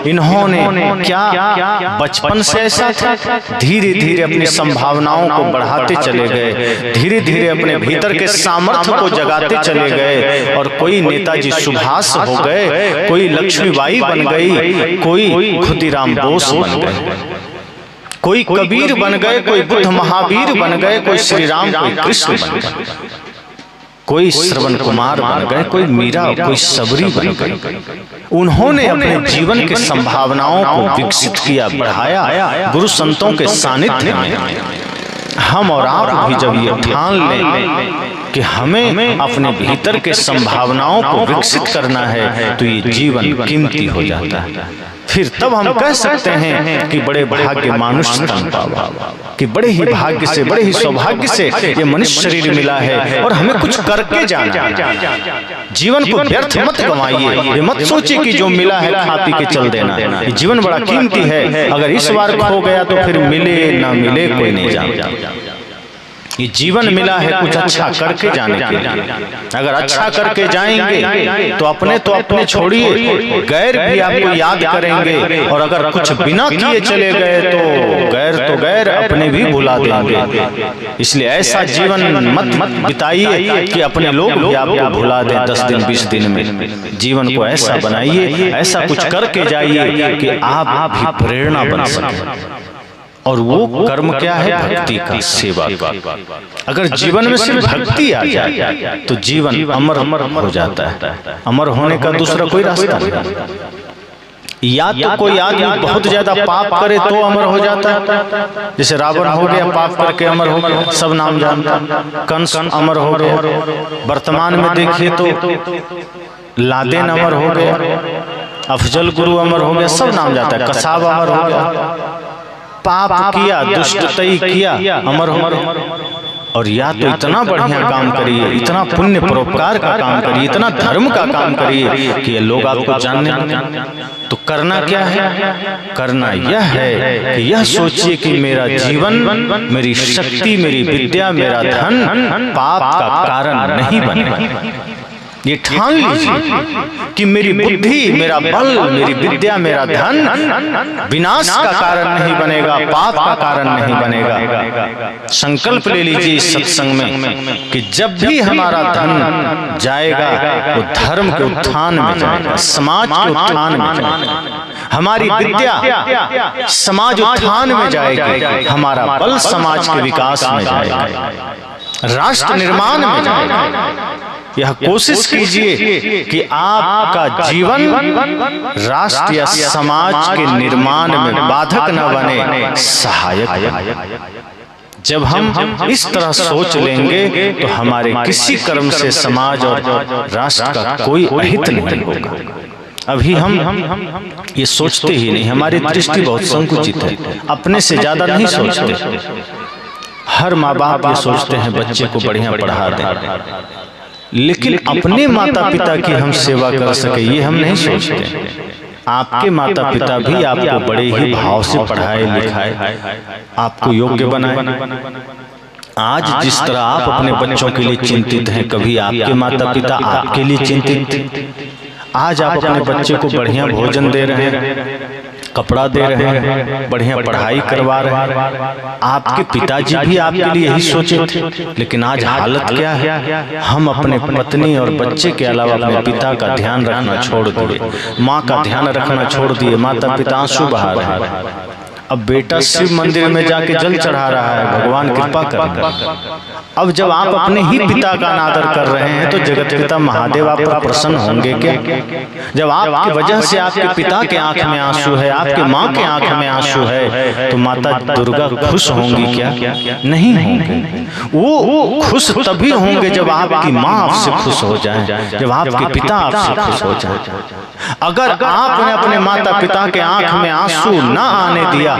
इन्होंने क्या बचपन से ऐसा था, धीरे धीरे अपनी संभावनाओं को बढ़ाते चले गए, धीरे धीरे अपने भीतर के सामर्थ्य को जगाते चले गए। और कोई नेताजी सुभाष हो गए, कोई लक्ष्मीबाई बन गई, कोई खुदीराम बोस बन गए, कोई कबीर बन गए, कोई बुद्ध महावीर बन गए, कोई श्री राम, कोई कृष्ण बन गए, कोई श्रवण कुमार बन गए, कोई मीरा, कोई सबरी बन गए। उन्होंने अपने जीवन के संभावनाओं को विकसित किया, बढ़ाया गुरु संतों के सानिध्य में। हम और आप भी जब ये ठान लें कि हमें अपने भीतर के संभावनाओं को विकसित करना है, तो ये जीवन कीमती हो जाता है। फिर तब हम कह सकते हैं कि बड़े भाग्य मानुष तन पावा, कि बड़े ही भाग्य से, बड़े ही सौभाग्य से ये मनुष्य शरीर मिला है और हमें कुछ करके जाना है। जीवन को व्यर्थ मत गंवाइए, ये मत सोचिए कि जो मिला है खा पी के चल देना। ये जीवन बड़ा कीमती है, अगर इस बार खो गया तो फिर मिले ना मिले कोई नहीं जानता। ये जीवन मिला है कुछ अच्छा करके जाने के लिए। अगर अच्छा करके जाएंगे तो अपने छोड़िए, गैर भी आपको याद करेंगे। और अगर कुछ बिना किए चले गए तो गैर अपने भी भुला देंगे। इसलिए ऐसा जीवन मत बिताइए कि अपने लोग भी आपको भुला दें 10 दिन 20 दिन में। जीवन को ऐसा बनाइए, ऐसा कुछ करके जाइए कि आप भी प्रेरणा बन सकें। और वो कर्म क्या है? भक्ति का, सेवा का। अगर जीवन में सिर्फ भक्ति आ जाए तो जीवन अमर हो जाता है। अमर होने का दूसरा कोई रास्ता नहीं। या तो कोई आदमी बहुत ज्यादा पाप करे तो अमर हो जाता है, जैसे रावण हो गया, पाप करके अमर हो गया, सब नाम जानता। कंस अमर हो गया। वर्तमान में देखिए तो लादेन अमर हो गया, अफजल गुरु अमर हो गया, सब नाम जाता है। कसाब अमर हो गया। पाप किया, दुष्टताई किया, अमर हो गए। और या तो इतना बढ़िया काम करिए, इतना पुण्य परोपकार का काम करिए, इतना धर्म का काम करिए कि ये लोग आपको जानने लगे। तो करना क्या है? करना यह है कि यह सोचिए कि मेरा जीवन, मेरी शक्ति, मेरी विद्या, मेरा धन पाप का कारण नहीं बने। ये ठान लीजिए कि मेरी बुद्धि, मेरा बल, मेरी विद्या, मेरा धन विनाश का कारण नहीं बनेगा, पाप का कारण नहीं बनेगा। संकल्प ले लीजिए इस सत्संग में कि जब भी हमारा धन जाएगा वो धर्म के उत्थान में जाएगा, समाज के उत्थान में जाएगा। हमारी विद्या समाज उत्थान में जाएगी, हमारा बल समाज के विकास में जाएगा, राष्ट्र निर्माण में जाएगा। यह कोशिश कीजिए कि आपका जीवन राष्ट्र या समाज के निर्माण में बाधक न बने, सहायक बने। जब हम इस तरह सोच लेंगे तो हमारे किसी कर्म से समाज और राष्ट्र का कोई अहित नहीं होगा। अभी हम ये सोचते ही नहीं, हमारी दृष्टि बहुत संकुचित है, अपने से ज्यादा नहीं सोचते। हर माँ बाप ये सोचते हैं बच्चे को बढ़िया पढ़ा दें, लेकिन अपने माता पिता की हम सेवा कर सके ये हम नहीं सोचते। आपके माता पिता भी आपको बड़े ही भाव से पढ़ाए लिखाए, आपको योग्य बनाए। आज जिस तरह आप अपने बच्चों के लिए चिंतित हैं, कभी आपके माता पिता आपके लिए चिंतित थे। आज आप अपने बच्चे को बढ़िया भोजन दे रहे हैं, कपड़ा दे रहे हैं, बढ़िया पढ़ाई करवा रहे हैं। आपके पिताजी भी आपके लिए यही सोचे थे, लेकिन आज हालत क्या है? हम अपने पत्नी और बच्चे के अलावा अपने पिता का ध्यान रखना छोड़ दिए, माँ का ध्यान रखना छोड़ दिए। माता पिता आंसू बहा रहे हैं। अब बेटा शिव मंदिर में जाके जल चढ़ा रहा है, भगवान कृपा करेंगे। अब जब आप अपने ही पिता का अनादर कर रहे हैं तो जगत पिता महादेव आप पर प्रसन्न होंगे क्या? जब आपकी वजह से आपके पिता के आंख में आंसू है, आपके माँ के आंख में आंसू है, तो माता दुर्गा खुश होंगी क्या? नहीं होंगे। वो खुश तभी होंगे जब आपकी माँ आपसे खुश हो जाए, जब आपके पिता आपसे खुश हो जाए। अगर आपने अपने माता पिता के आंख में आंसू ना आने दिया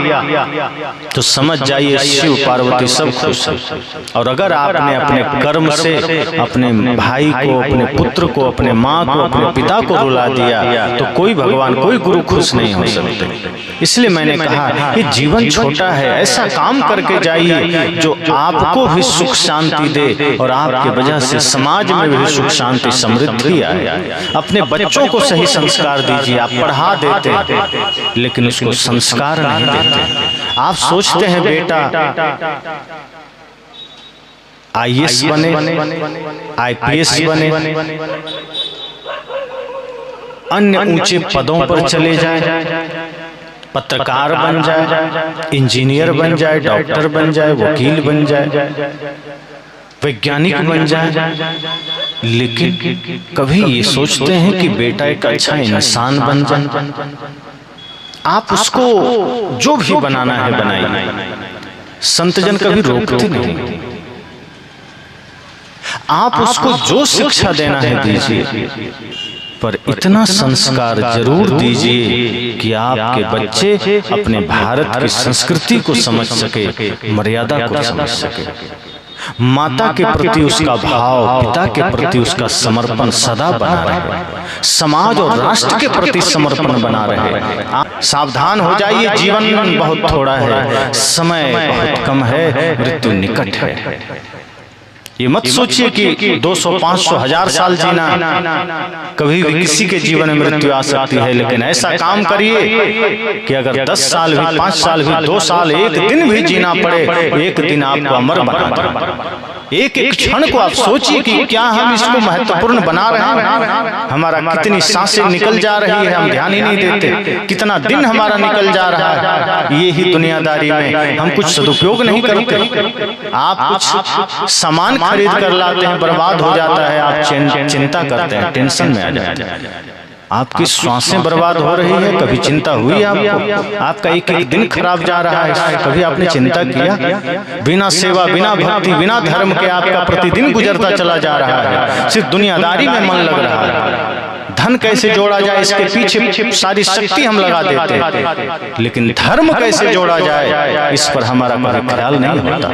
तो समझ जाइए शिव पार्वती सब खुश है। और अगर आपने अपने कर्म से अपने भाई को, अपने पुत्र को, अपने माँ को, अपने पिता को रुला दिया तो कोई भगवान, कोई गुरु खुश नहीं हो सकते। इसलिए मैंने कहा ये जीवन छोटा है, ऐसा काम करके जाइए जो आपको भी सुख शांति दे और आपके वजह से समाज में भी सुख शांति समृद्धि आए। अपने बच्चों को सही संस्कार दीजिए। आप पढ़ा देते लेकिन उसको संस्कार नहीं देते। आप सोचते हैं बेटा IAS बने, IPS बने, अन्य ऊंचे पदों पर चले जाए, पत्रकार बन जाए, इंजीनियर बन जाए, डॉक्टर बन जाए, वकील बन जाए, वैज्ञानिक बन जाए, लेकिन कभी ये सोचते हैं कि बेटा एक अच्छा इंसान बन जाए। आप उसको जो भी बनाना है बनाइए, संतजन कभी रोकते नहीं। आप उसको जो शिक्षा देना है दीजिए, पर इतना संस्कार जरूर दीजिए कि आपके बच्चे अपने भारत की संस्कृति को समझ सके, मर्यादा को समझ सके, माता के प्रति उसका भाव, पिता के प्रति उसका समर्पण सदा बना रहे, समाज और राष्ट्र के प्रति समर्पण बना रहे। आप सावधान हो जाइए, जीवन बहुत थोड़ा है, समय बहुत कम है, मृत्यु निकट है। ये मत सोचिए कि 200, 500, 1000 साल जीना, कभी भी किसी के जीवन में मृत्यु आ सकती है। लेकिन ऐसा काम करिए कि अगर 10 साल भी, 5 साल भी, 2 साल, 1 दिन भी जीना पड़े, एक दिन आपको अमर बना दे। एक एक क्षण को आप सोचिए कि क्या हम इसको महत्वपूर्ण बना रहे हैं। हमारा कितनी सांसें निकल जा रही है, हम ध्यान ही नहीं देते। कितना दिन हमारा निकल जा रहा है, ये ही दुनियादारी में हम कुछ सदुपयोग नहीं करते। आप कुछ सामान खरीद कर लाते हैं, बर्बाद हो जाता है, आप चिंता करते हैं, टेंशन में आ जाते हैं। आपकी श्वासें बर्बाद हो रही है, कभी चिंता हुई आपको? आपका एक एक दिन खराब जा रहा है, कभी आपने चिंता किया? बिना सेवा, बिना भक्ति, बिना धर्म के आपका प्रतिदिन गुजरता चला जा रहा है। सिर्फ दुनियादारी में मन लग रहा है। धन कैसे जोड़ा जाए इसके पीछे सारी शक्ति हम लगा देते, लेकिन धर्म कैसे जोड़ा जाए इस पर हमारा कोई ख्याल नहीं होता।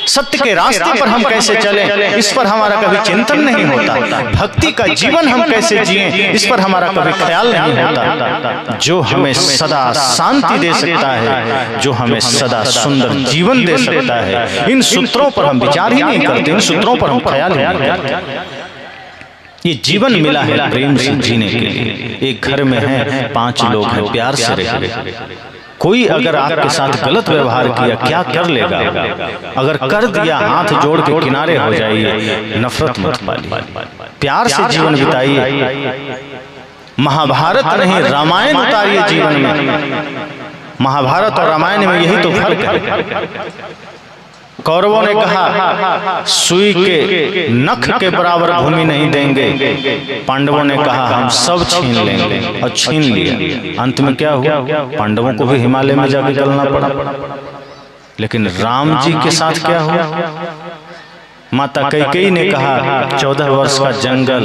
सत्य के रास्ते पर हम कैसे चलें इस पर हमारा कभी चिंतन नहीं होता। भक्ति का जीवन हम कैसे जिएं इस पर हमारा कभी ख्याल नहीं होता। जो हमें सदा शांति दे सकता है, जो हमें सदा सुंदर जीवन दे सकता है, इन सूत्रों पर हम विचार ही नहीं करते, इन सूत्रों पर हम ख्याल ही नहीं करते। ये जीवन मिला है प्रेम से जीने के लिए। एक घर में है, 5 लोग हैं, प्यार से रहे। कोई अगर आपके साथ गलत व्यवहार किया क्या कर लेगा? अगर कर दिया, हाथ जोड़ के किनारे हो जाइए, नफरत मत पालिए, प्यार से जीवन बिताइए। महाभारत नहीं रामायण उतारिए जीवन में। महाभारत और रामायण में यही तो फर्क है। कौरवों ने कहा सुई के नख के बराबर भूमि नहीं देंगे, पांडवों ने कहा हम सब छीन लेंगे, और छीन लिया। अंत में क्या हुआ? पांडवों को भी हिमालय में जाके चलना पड़ा। लेकिन राम जी के साथ क्या हुआ? माता कैकेयी ने कहा 14 वर्ष का जंगल,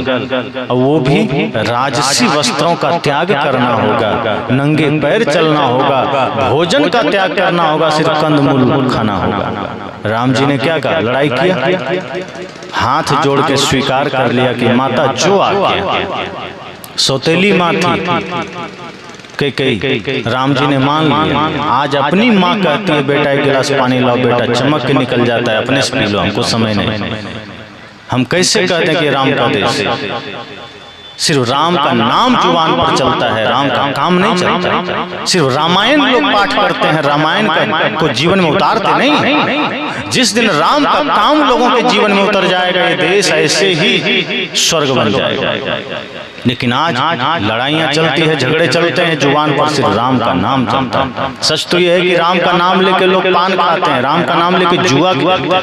और वो भी राजसी वस्त्रों का त्याग करना होगा, नंगे पैर चलना होगा, भोजन का त्याग करना होगा, सिर्फ कंदमूल खाना होगा। राम जी ने क्या कहा? लड़ाई किया, हाथ जोड़ के स्वीकार कर लिया कि माता जो आज्ञा। सौतेली माँ थी कैकेयी, राम जी ने मान लिया। आज अपनी माँ कहती है बेटा एक गिलास पानी लाओ, बेटा चमक के निकल जाता है, अपने से पी लो, हमको समय नहीं। हम कैसे कहते हैं कि राम का देश? सिर्फ राम का नाम जुबान पर चलता है, राम का काम नहीं चलता। सिर्फ रामायण लोग पाठ करते हैं, रामायण को जीवन में उतारते नहीं। जिस दिन राम का काम लोगों के जीवन में उतर जाएगा, ये देश ऐसे ही स्वर्ग बन जाएगा। लेकिन आज लड़ाइयाँ चलती है, झगड़े चलते हैं, जुबान पर सिर्फ राम का नाम चलता है। सच तो यह है कि राम का नाम लेके लोग पान खाते हैं, राम का नाम लेके जुआ खेलते हैं।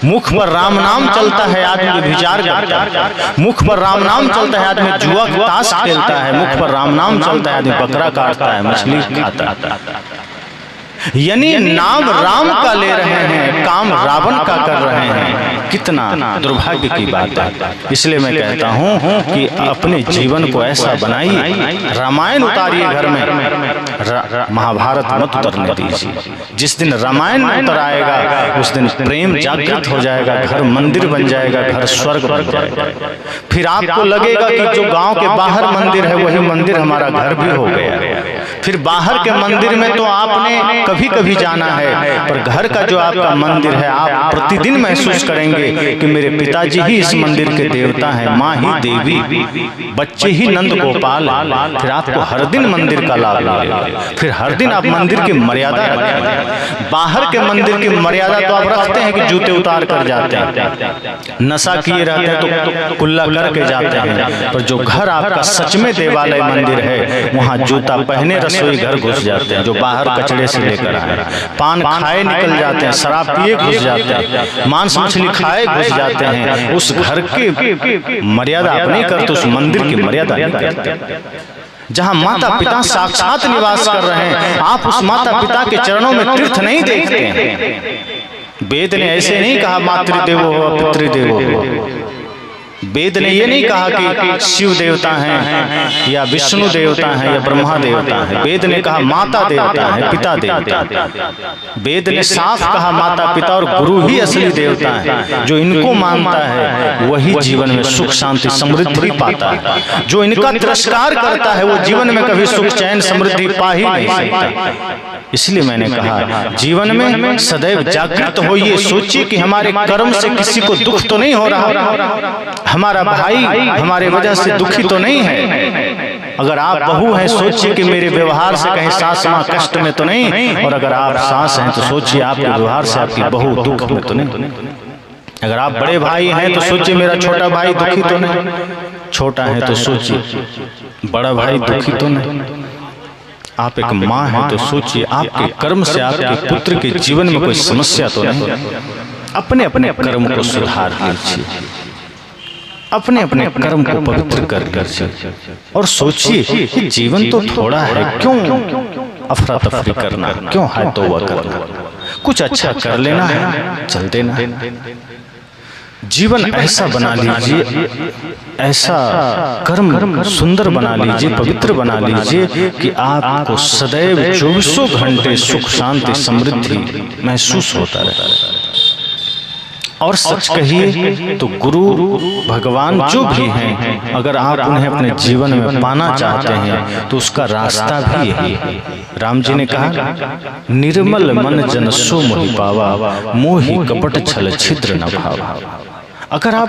मुख पर राम नाम चलता है, आदमी विचार करता है। मुख पर राम नाम चलता है, आदमी जुआ ताश खेलता है। मुख पर राम नाम चलता है, आदमी बकरा काटता है, मछली खाता है। यानी नाम राम का ले रहे हैं, काम रावण का कर रहे हैं। कितना दुर्भाग्य की बात है। इसलिए मैं कहता हूं कि अपने जीवन को ऐसा बनाइए, रामायण उतारिए घर में, महाभारत मत उतरने दीजिए। जिस दिन रामायण उतर आएगा उस दिन प्रेम जागृत हो जाएगा, घर मंदिर बन जाएगा, घर स्वर्ग बन जाएगा। फिर आपको लगेगा कि जो गांव के बाहर मंदिर है वही मंदिर हमारा घर भी हो गया। फिर बाहर के मंदिर में तो आपने कभी कभी जाना है, पर घर का जो आपका मंदिर है आप प्रतिदिन महसूस करेंगे कि मेरे पिताजी ही इस मंदिर के देवता हैं, माँ ही देवी, बच्चे ही नंद गोपाल। फिर आपको हर दिन मंदिर का लाभ मिलेगा। फिर हर दिन आप मंदिर की मर्यादा रखेंगे। बाहर के मंदिर की मर्यादा तो आप रखते हैं कि जूते उतार कर जाते हैं, नशा किए रहते हैं तो कुल्ला करके जाते हैं। पर जो घर आपका सच में देवालय मंदिर है, वहाँ जूता पहने रसोई घर घुस जाते हैं। जो बाहर कचड़े से लेकर आए, पान खाए निकल जाते हैं, शराब पिए घुस जाते हैं, मांस मछली खाए घुस जाते हैं। उस घर की मर्यादा आप नहीं करते, उस मंदिर की मर्यादा नहीं करते। जहाँ माता पिता साक्षात निवास कर रहे हैं, आप उस माता पिता के चरणों में तीर्थ नहीं देखते हैं। वेद ने ऐसे नहीं कहा मातृदेवो भव पितृदेवो भव। वेद ने ये नहीं कहा कि शिव देवता हैं या विष्णु देवता हैं या ब्रह्मा देवता हैं। वेद ने कहा माता देवता है, पिता देवता है। वेद ने साफ कहा माता पिता और गुरु ही असली देवता है। जो इनको मानता है वही जीवन में सुख शांति समृद्धि पाता है। जो इनका तिरस्कार करता है वो जीवन में कभी सुख चैन समृद्धि पा ही नहीं सकता। इसलिए मैंने कहा जीवन में सदैव जागृत होइए, सोचिए कि हमारे कर्म से किसी को दुख तो नहीं हो रहा, हमारा भाई हमारे वजह से दुखी तो नहीं है। अगर आप बहू हैं सोचिए कि मेरे व्यवहार से कहीं सास माँ कष्ट में तो नहीं, और अगर आप सास हैं तो सोचिए आपके व्यवहार से आपकी बहू दुख में तो नहीं। अगर आप बड़े भाई हैं तो सोचिए मेरा छोटा भाई दुखी तो नहीं, छोटा है तो सोचिए बड़ा भाई दुखी तो नहीं। आप एक माँ हैं तो सोचिए आपके कर्म से आपके पुत्र के जीवन में कोई समस्या तो नहीं। अपने अपने कर्म को सुधार लीजिए, अपने अपने कर्म को पवित्र कर लीजिए और सोचिए कि जीवन तो थोड़ा है, क्यों अफरा तफरी करना, क्यों है तौबा करना, कुछ अच्छा कर लेना है, चल देना। जीवन ऐसा बना लीजिए, ऐसा कर्म सुंदर बना लीजिए, पवित्र बना लीजिए कि आपको सदैव 24 घंटे सुख शांति समृद्धि महसूस होता रहे। और सच कहिए तो गुरु भगवान जो भी हैं, अगर आप उन्हें अपने जीवन में पाना चाहते हैं तो उसका रास्ता भी यही है। राम जी ने कहा निर्मल मन जन सो मोहि पावा, मोहि कपट छल छिद्र न भावा। अगर आप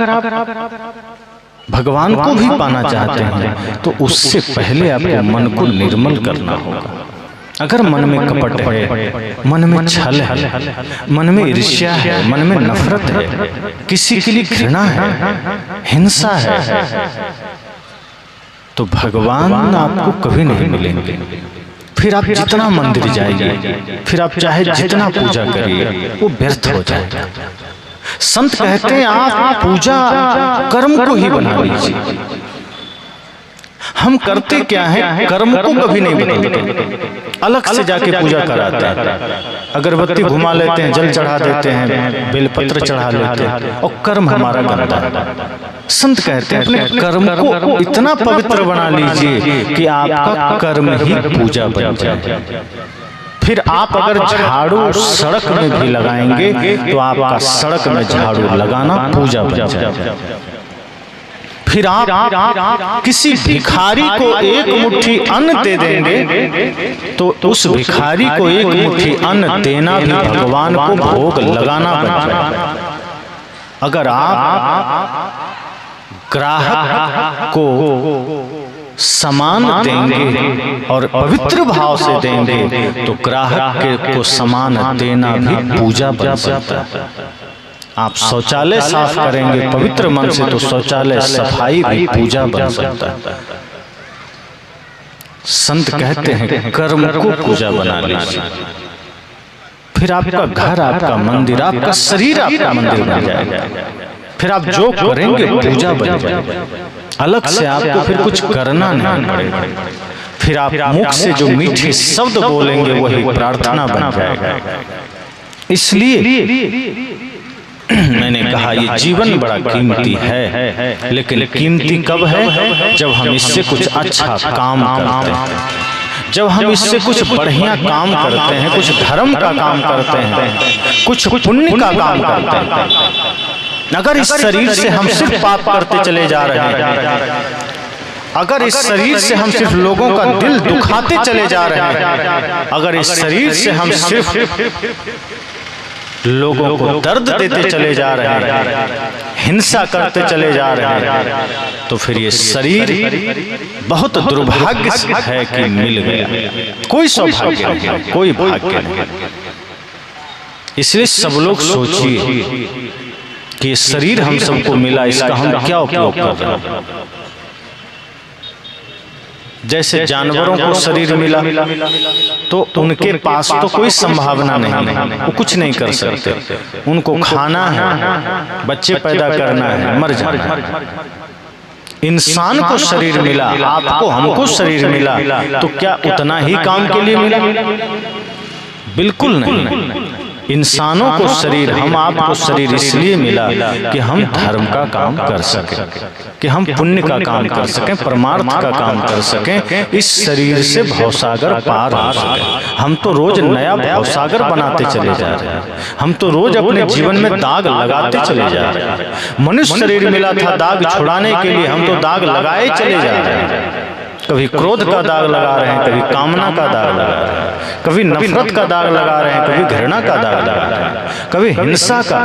भगवान को भी पाना चाहते हैं तो उससे पहले आपको मन को निर्मल करना होगा। अगर मन में कपट है, मन में छल है, मन में ईर्ष्या है, मन में नफरत है, किसी के लिए घृणा है, हिंसा है, तो भगवान आपको कभी नहीं मिलेंगे। फिर आप जितना मंदिर जाइए, फिर आप चाहे जितना पूजा करिए, वो व्यर्थ हो जाएगा। संत कहते हैं आप पूजा कर्म को ही बना लीजिए। हम करते क्या है, कर्म को कभी नहीं बदलते, अलग से जाके पूजा कराते हैं, अगरबत्ती घुमा लेते हैं, जल चढ़ा देते हैं, बेलपत्र चढ़ा लेते हैं और कर्म हमारा गंदा है। संत कहते हैं अपने कर्म को इतना पवित्र बना लीजिए कि आपका कर्म ही पूजा बन जाए। फिर आप अगर झाड़ू सड़क में भी लगाएंगे तो आपका सड़क में झाड़ू लगाना पूजा बन जाए। फिर आप किसी भिखारी को एक मुट्ठी अन्न दे देंगे तो उस भिखारी को एक मुट्ठी अन्न देना भी भगवान को भोग लगाना बन जाए। अगर आप ग्राहक को समान देंगे और पवित्र भाव से देंगे तो ग्राहक को समान देना भी पूजा बन सकता है। आप शौचालय साफ करेंगे पवित्र मन से तो शौचालय सफाई भी पूजा बन सकता है। संत कहते हैं कर्म को पूजा बना लीजिए, फिर आपका घर, आपका मंदिर, आपका शरीर आपका मंदिर बन जाएगा। फिर आप जो करेंगे पूजा बन जाएगा। अलग से आपको फिर कुछ करना नहीं पड़ेगा। फिर आप मुख से जो मीठे शब्द बोलेंगे वही प्रार्थना बन जाएगा। इसलिए मैंने कहा ये जीवन बड़ा कीमती है, लेकिन कीमती कब है? जब हम इससे कुछ अच्छा काम करते हैं, जब हम इससे कुछ बढ़िया काम करते हैं, कुछ धर्म का काम करते हैं, कुछ पुण्य का काम करते हैं। अगर इस शरीर से हम सिर्फ पाप करते चले जा रहे हैं, अगर इस शरीर से हम सिर्फ लोगों का दिल दुखाते चले जा रहे हैं, अगर इस शरीर से हम सिर्फ लोगों को दर्द देते चले जा रहे हैं, हिंसा करते चले जा रहे हैं, तो फिर ये शरीर बहुत दुर्भाग्य है कि मिल गया। कोई सौभाग्य नहीं, कोई भाग्य नहीं। इसलिए सब लोग सोचिए कि ये शरीर हम सबको मिला, इसका हम क्या उपयोग कर रहे हैं। जैसे जानवरों को शरीर मिला तो उनके पास तो कोई संभावना नहीं है, वो कुछ नहीं कर सकते। उनको खाना है, बच्चे पैदा करना है, मर जाना है। इंसान को शरीर मिला, आपको हमको शरीर मिला, तो क्या उतना ही काम के लिए मिला? बिल्कुल नहीं। इंसानों को शरीर, हम आपको शरीर इसलिए मिला कि हम धर्म का काम कर सकें, कि हम पुण्य का काम कर सकें, परमार्थ का काम कर सकें, इस शरीर से भवसागर पार हो सके। हम तो रोज नया भवसागर बनाते चले जा रहे हैं, हम तो रोज अपने जीवन में दाग लगाते चले जा रहे हैं। मनुष्य शरीर मिला था दाग छुड़ाने के लिए, हम तो दाग लगाए चले जा रहे हैं। कभी क्रोध का दाग लगा रहे हैं, कभी कामना का दाग लगा रहे हैं, कभी नफरत का दाग लगा रहे हैं, कभी घृणा का दाग लगा रहे हैं, कभी हिंसा का।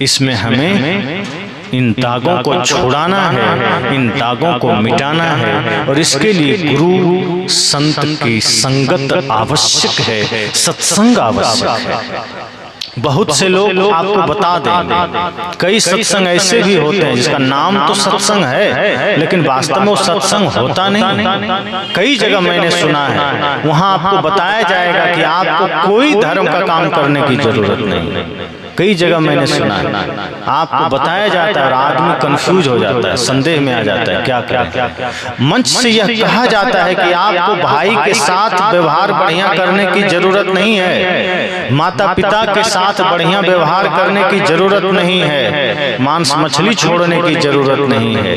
इसमें हमें इन दागों को छुड़ाना है, इन दागों को मिटाना है, और इसके लिए गुरु संत की संगत आवश्यक है, सत्संग आवश्यक है। बहुत से लोग आपको बता देंगे, कई सत्संग ऐसे भी होते हैं जिसका नाम तो सत्संग है, लेकिन वास्तव में वो सत्संग होता नहीं। कई जगह मैंने सुना है, वहां आपको बताया जाएगा कि आपको कोई धर्म का काम करने की जरूरत नहीं। कई जगह मैंने सुना है, आपको बताया जाता है और आदमी कंफ्यूज हो जाता है, संदेह में आ जाता है क्या करें। मंच से यह कहा जाता है कि आपको भाई के साथ व्यवहार बढ़िया करने की जरूरत नहीं है, माता पिता के साथ बढ़िया व्यवहार करने की जरूरत नहीं है, मांस मछली छोड़ने की जरूरत नहीं है,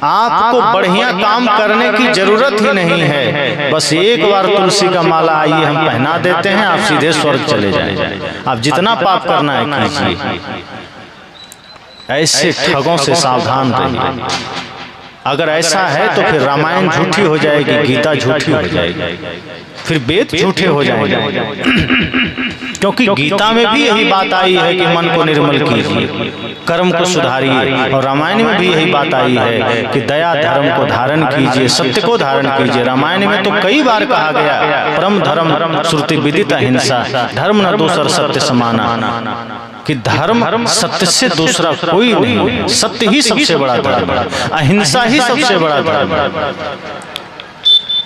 आपको बढ़िया काम करने की जरूरत ही नहीं है। बस एक बार तुलसी का माला आइए हम पहना देते हैं, आप सीधे स्वर्ग चले जाएंगे। आप जितना पाप करना है कीजिए। ऐसे ठगों से सावधान रहिए। अगर ऐसा है तो फिर रामायण झूठी हो जाएगी, गीता झूठी हो जाएगी, फिर वेद झूठे हो जाएंगे। क्योंकि गीता में भी यही बात आई है कि मन को निर्मल कीजिए, कर्म को सुधारिए, और रामायण में भी यही बात आई है कि दया धर्म को धारण कीजिए, सत्य को धारण कीजिए। रामायण में तो कई बार कहा गया, परम धर्म श्रुति विदित अहिंसा, धर्म न दूसर सत्य समाना, कि धर्म सत्य से दूसरा कोई नहीं, सत्य ही सबसे बड़ा धर्म है, अहिंसा ही सबसे बड़ा धर्म है।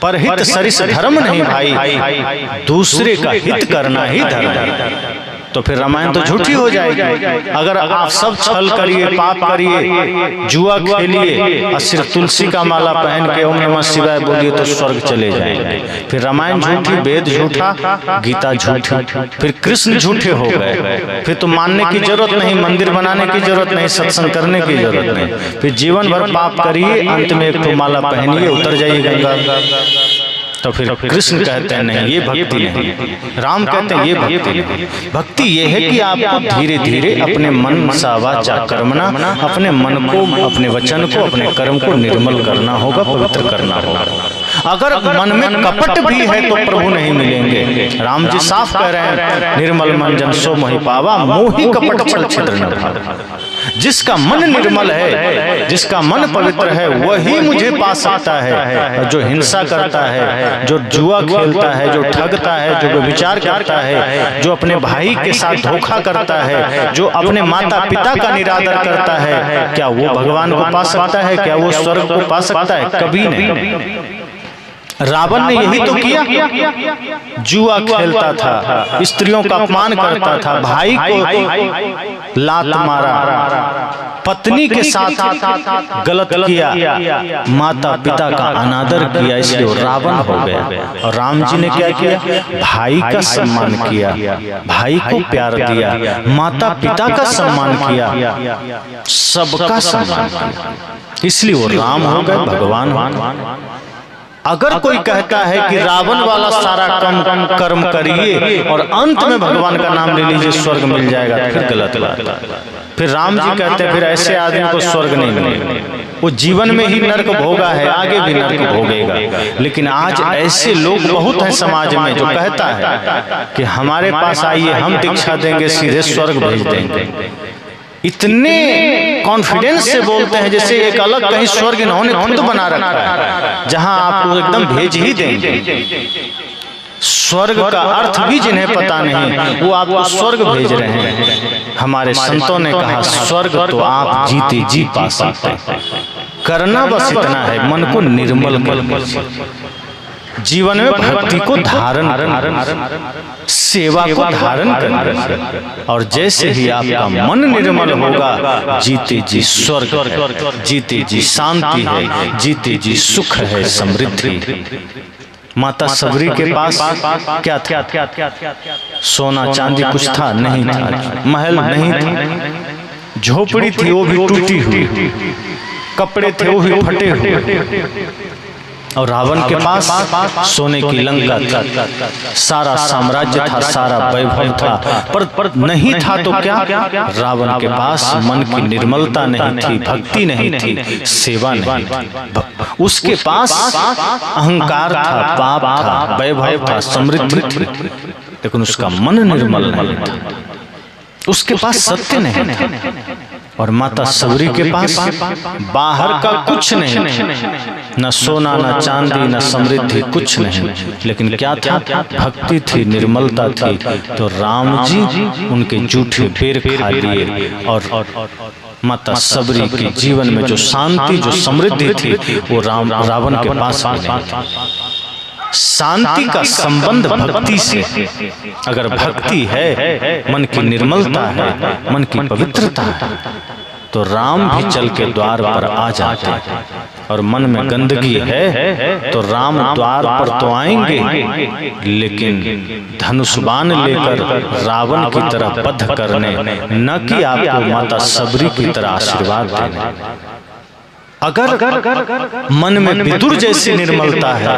परहित सरिस धर्म नहीं भाई, दूसरे का हित करना ही धर्म है। तो फिर रामायण तो झूठी हो जाएगी। अगर आप सब छल करिए, पाप करिए, जुआ खेलिए और सिर्फ तुलसी का माला पहन के ओम नमः शिवाय बोलिए तो स्वर्ग चले जाएंगे। फिर रामायण झूठी, वेद झूठा, गीता झूठी, फिर कृष्ण झूठे हो गए। फिर तो मानने की जरूरत नहीं, मंदिर बनाने की जरूरत नहीं, सत्संग करने की जरूरत नहीं। फिर जीवन भर पाप करिए, अंत में एक तो माला पहनिए, उतर जाइए गंगा। तो फिर कृष्ण कहते हैं नहीं, ये भक्ति नहीं। राम कहते हैं ये भक्ति नहीं। भक्ति ये है कि आपको धीरे धीरे अपने मन सा वाचा कर्मणा, अपने मन को, अपने वचन को, अपने कर्म को निर्मल करना होगा, पवित्र करना होगा। अगर मन में कपट भी है तो प्रभु नहीं मिलेंगे। राम जी साफ कह रहे हैं, निर्मल मन जन सो मोहि पावा, मोहि कपट छल छिद्र न भावा। जिसका मन निर्मल है, जिसका मन पवित्र है, वही मुझे पा सकता है। जो हिंसा करता है, जो जुआ खेलता है, जो ठगता है, जो व्यभिचार करता है, जो अपने भाई के साथ धोखा करता है, जो अपने माता पिता का निरादर करता है, क्या वो भगवान को पा सकता है? क्या वो स्वर्ग को पा सकता है? कभी नहीं। रावण ने यही तो किया, जुआ खेलता था, स्त्रियों का अपमान करता था, भाई को लात मारा, पत्नी के साथ गलत किया, माता पिता का अनादर किया, इसलिए वो रावण हो गया। और राम जी ने क्या किया? भाई का सम्मान किया, भाई को प्यार दिया, माता पिता का सम्मान किया, सबका सम्मान किया, इसलिए वो राम हो गए, भगवान हो गए। अगर कोई कहता है कि रावण वाला सारा कर्म करिए और अंत में भगवान का नाम ले लीजिए स्वर्ग मिल जाएगा, तो फिर गलत बात। फिर राम जी कहते हैं फिर ऐसे आदमी को स्वर्ग नहीं मिलेगा, वो जीवन में ही नर्क भोगा है, आगे भी नर्क भोगेगा। लेकिन आज ऐसे लोग बहुत हैं समाज में जो कहता है कि हमारे पास आइए, हम दीक्षा देंगे, सीधे स्वर्ग भेज देंगे। इतने कॉन्फिडेंस से बोलते हैं जैसे एक अलग कहीं स्वर्ग इन्होंने खुद बना रखा है, जहां आपको एकदम भेज ही देंगे। स्वर्ग का अर्थ भी जिन्हें पता नहीं, वो आपको स्वर्ग भेज रहे हैं। हमारे संतों ने कहा स्वर्ग तो आप जीते जी पा सकते हैं, करना बस इतना है, मन को निर्मल कर, जीवन में भक्ति को धारण, सेवा को धारण करना। और जैसे ही आपका मन निर्मल होगा, जीते जी स्वर्ग है, जीते जी शांति है, जीते जी सुख है, समृद्धि। माता सबरी के पास क्या था? सोना चांदी कुछ था नहीं था, महल नहीं था, झोपड़ी थी वो भी टूटी हुई, कपड़े थे वो भी फटे हुए। और रावण के पास सोने की लंका था, सारा साम्राज्य था, सारा वैभव था, पर नहीं था तो क्या? रावण के पास मन की निर्मलता नहीं थी, भक्ति नहीं थी, सेवा नहीं थी। उसके पास अहंकार था, पाप था, वैभव था, समृद्धि थी, लेकिन उसका मन निर्मल नहीं था, उसके पास सत्य नहीं था। और माता सबरी के पास बाहर का कुछ नहीं, न सोना न चांदी न समृद्धि, कुछ नहीं, लेकिन क्या था? भक्ति थी, निर्मलता थी। तो राम जी उनके जूठे पैर खा लिए और माता सबरी के जीवन में जो शांति, जो समृद्धि थी, वो रावण के पास नहीं। शांति का संबंध भक्ति से, अगर भक्ति है, मन की निर्मलता है, मन की पवित्रता है, तो राम भी चल के द्वार पर आ जाते हैं। और मन में गंदगी है तो राम द्वार पर तो आएंगे, लेकिन धनुष बाण लेकर रावण की तरह बद्ध करने, न कि आपको माता सबरी की तरह आशीर्वाद देने। अगर मन में विदुर जैसी निर्मलता है,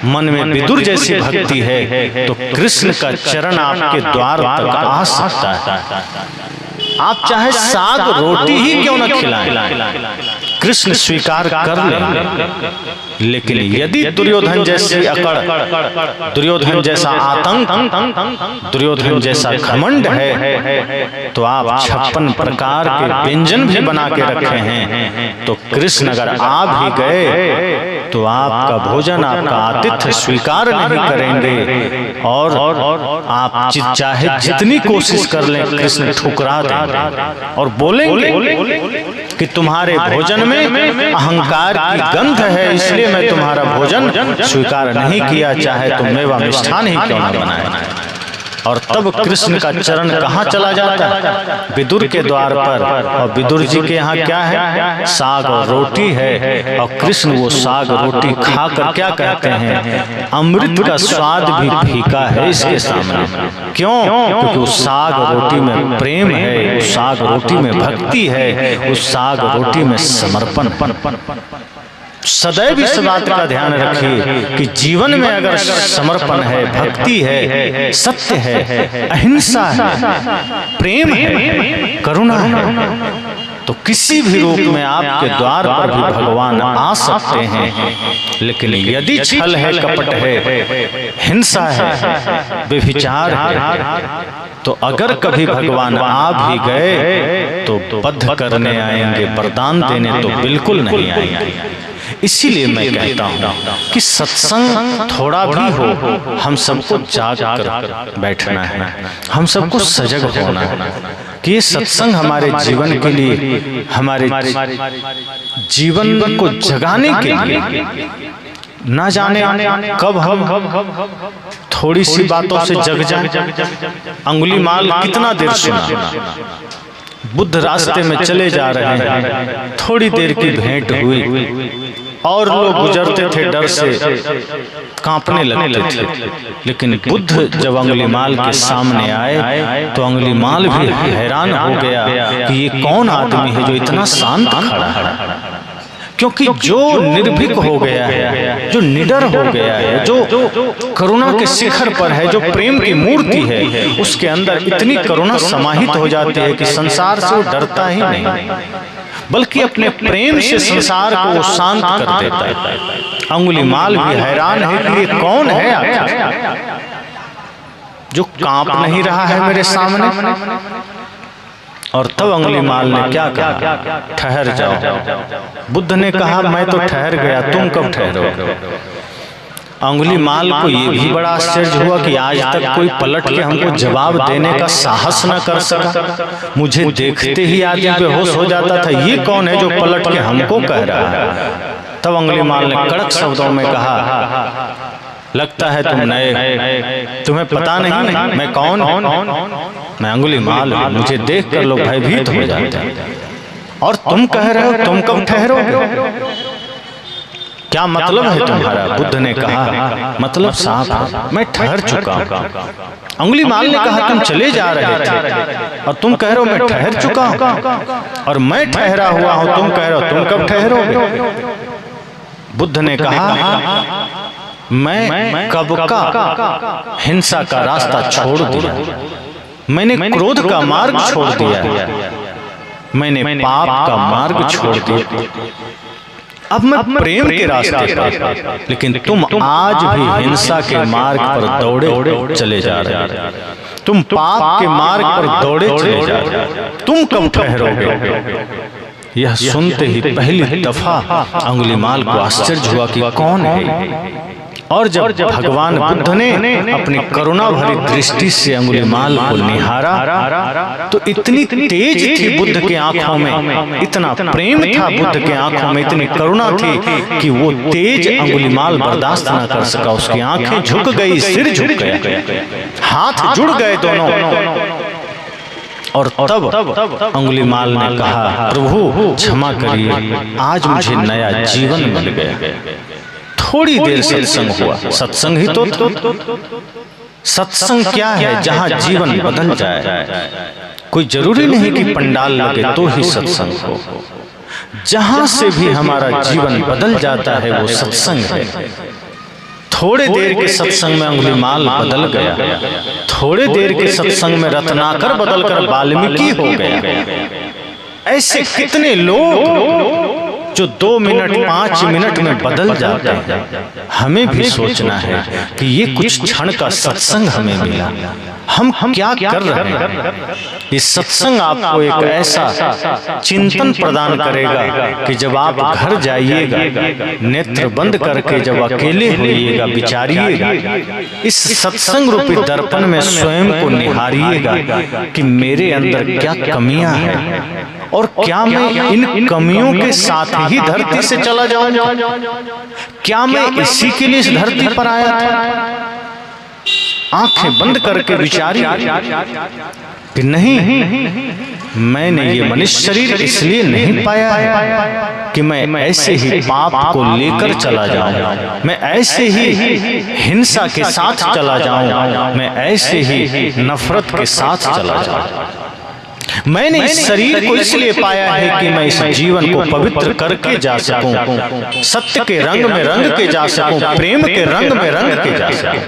मन में विदुर जैसी भक्ति है, तो कृष्ण का चरण आपके द्वार तक आ सकता है। आप चाहे साग रोटी ही क्यों न खिलाएं, कृष्ण स्वीकार कर लेंगे। लेकिन यदि दुर्योधन जैसी अकड़, दुर्योधन जैसा आतंक, दुर्योधन जैसा घमंड है, तो आप 56 प्रकार के व्यंजन भी बना के रखे हैं, तो कृष्ण अगर आ भी गए तो आपका भोजन, आपका आतिथ्य स्वीकार नहीं करेंगे। और आप चाहे जितनी कोशिश कर लें, कृष्ण ठुकरा देंगे और बोलेंगे कि तुम्हारे भोजन में अहंकार की गंध है, इसलिए मैं तुम्हारा भोजन स्वीकार नहीं किया, चाहे तुम मेवा मिष्ठान ही क्यों न बनाए। और तब कृष्ण का चरण कहाँ चला जाता है? विदुर के द्वार पर। और विदुर जी के यहाँ क्या है? साग और रोटी है। और कृष्ण वो साग रोटी खाकर क्या कहते हैं? अमृत का स्वाद भी फीका है इसके सामने। क्यों? क्योंकि उस साग रोटी में प्रेम है, उस साग रोटी में भक्ति है, उस साग रोटी में समर्पण। सदैव इस बात का ध्यान रखिए कि जीवन में अगर समर्पण है, भक्ति है, सत्य है, अहिंसा है, प्रेम है, करुणा है, तो किसी भी रूप में आपके द्वार पर भी भगवान आ सकते हैं। लेकिन यदि छल है, कपट है, हिंसा है, व्यभिचार है, तो अगर कभी भगवान आ भी गए तो बद्ध करने आएंगे, वरदान देने तो बिल्कुल नहीं आएंगे। इसीलिए मैं कहता हूँ कि सत्संग थोड़ा भी हो, हम सबको जाग कर बैठना है, हम सबको सजग होना है कि ये सत्संग हमारे जीवन के लिए, हमारे जीवन को जगाने के लिए, ना जाने कब हम थोड़ी सी बातों से जग जाएं। अंगुलीमाल कितना देर सुना, बुद्ध रास्ते में चले जा रहे हैं, थोड़ी देर की भेंट हुई और लोग गुजरते थे, डर से कांपने लगते थे। लेकिन बुद्ध जब अंगुलीमाल के सामने आए तो अंगुलीमाल भी हैरान हो गया कि ये कौन आदमी है जो इतना शांत खड़ा है। क्योंकि जो निर्भीक हो गया है, जो निडर हो गया है, जो करुणा के शिखर पर है, जो प्रेम की मूर्ति है, उसके अंदर इतनी करुणा समाहित हो जाती है कि संसार से वो डरता ही नहीं, बल्कि अपने प्रेम से संसार को वो शांत कर देता है। अंगुलीमाल भी हैरान है कि ये कौन है आखिर जो कांप नहीं रहा है मेरे सामने। और तब अंगुलीमाल ने क्या कहा, ठहर जाओ। बुद्ध ने कहा मैं तो ठहर गया, तुम कब ठहरोगे। अंगुलीमाल को ये भी बड़ा आश्चर्य हुआ कि आज तक कोई पलट के हमको जवाब देने का साहस न कर सका। मुझे देखते ही आदमी बेहोश हो जाता था, ये कौन है जो पलट के हमको कह रहा है। तब अंगुलीमाल ने कड़क शब्दों में कहा, लगता है तुम नए, तुम्हें पता नहीं मैं कौन हूं। मैं अंगुलीमाल हूं, मुझे देखकर लोग भयभीत हो जाते हैं। और तुम कह रहे हो तुम कब ठहरोगे, क्या मतलब है तुम्हारा। बुद्ध ने कहा मतलब साफ है, मैं ठहर चुका हूं। अंगुलीमाल ने कहा तुम चले जा रहे थे और तुम कह रहे हो मैं ठहर चुका हूं, और मैं ठहरा हुआ हूं, तुम कह रहे हो तुम कब ठहरोगे। बुद्ध ने कहा मैं कब का हिंसा का रास्ता छोड़ दिया, मैंने क्रोध का मार्ग छोड़ दिया, मैंने पाप का मार्ग छोड़ दिया, अब मैं प्रेम के रास्ते पर। लेकिन तुम आज भी हिंसा के मार्ग पर दौड़े चले जा रहे हो, तुम पाप के मार्ग पर दौड़े चले जा रहे हो, तुम कब ठहरोगे। यह सुनते ही पहली दफा अंगुलीमाल को आश्चर्य हुआ कि कौन है। और जब भगवान बुद्ध ने अपनी करुणा भरी दृष्टि से अंगुलीमाल को निहारा तो इतनी तेज थी बुद्ध के आंखों में, इतना प्रेम था बुद्ध के आंखों में, इतनी करुणा थी कि वो तेज अंगुलीमाल बर्दाश्त न कर सका। उसकी आंखें झुक गई, सिर झुक गया, हाथ जुड़ गए दोनों। और तब अंगुलीमाल ने कहा प्रभु क्षमा करिए, आज मुझे नया जीवन मिल गया। थोड़ी देर सत्संग हुआ, सत्संग ही तो सत्संग क्या है जहां जीवन बदल जाए। कोई जरूरी नहीं कि पंडाल लगे तो ही सत्संग हो, जहां से भी हमारा जीवन बदल जाता है वो सत्संग है। थोड़े देर के सत्संग में अंगुलीमाल बदल गया, थोड़े देर के सत्संग में रत्नाकर बदलकर वाल्मीकि हो गया। ऐसे कितने लोग जो 2 मिनट 5 मिनट में बदल जाते हैं। हमें भी सोचना है कि ये कुछ क्षण का सत्संग हमें मिला, हम क्या कर रहे हैं। ये सत्संग आपको एक ऐसा चिंतन प्रदान करेगा कि जब आप घर जाइएगा, नेत्र बंद करके जब अकेले होइएगा, विचारिएगा, इस सत्संग रूपी दर्पण में स्वयं को निहारिएगा कि मेरे अंदर क्या कमियां हैं और क्या मैं इन कमियों के साथ ही धरती से चला जाऊंगा। क्या मैं इसी के लिए इस धरती पर आया था। आंखें बंद करके विचारिए कि नहीं, मैंने ये मनुष्य शरीर इसलिए नहीं पाया है कि मैं ऐसे ही पाप को लेकर चला जाऊं, मैं ऐसे ही हिंसा के साथ चला जाऊं, मैं ऐसे ही नफरत के साथ चला जाऊं। मैंने इस शरीर को इसलिए पाया है कि मैं इस जीवन को पवित्र करके जा सकूं, सत्य के रंग में रंग के जा सकूं, प्रेम के रंग में रंग के जा सकूं।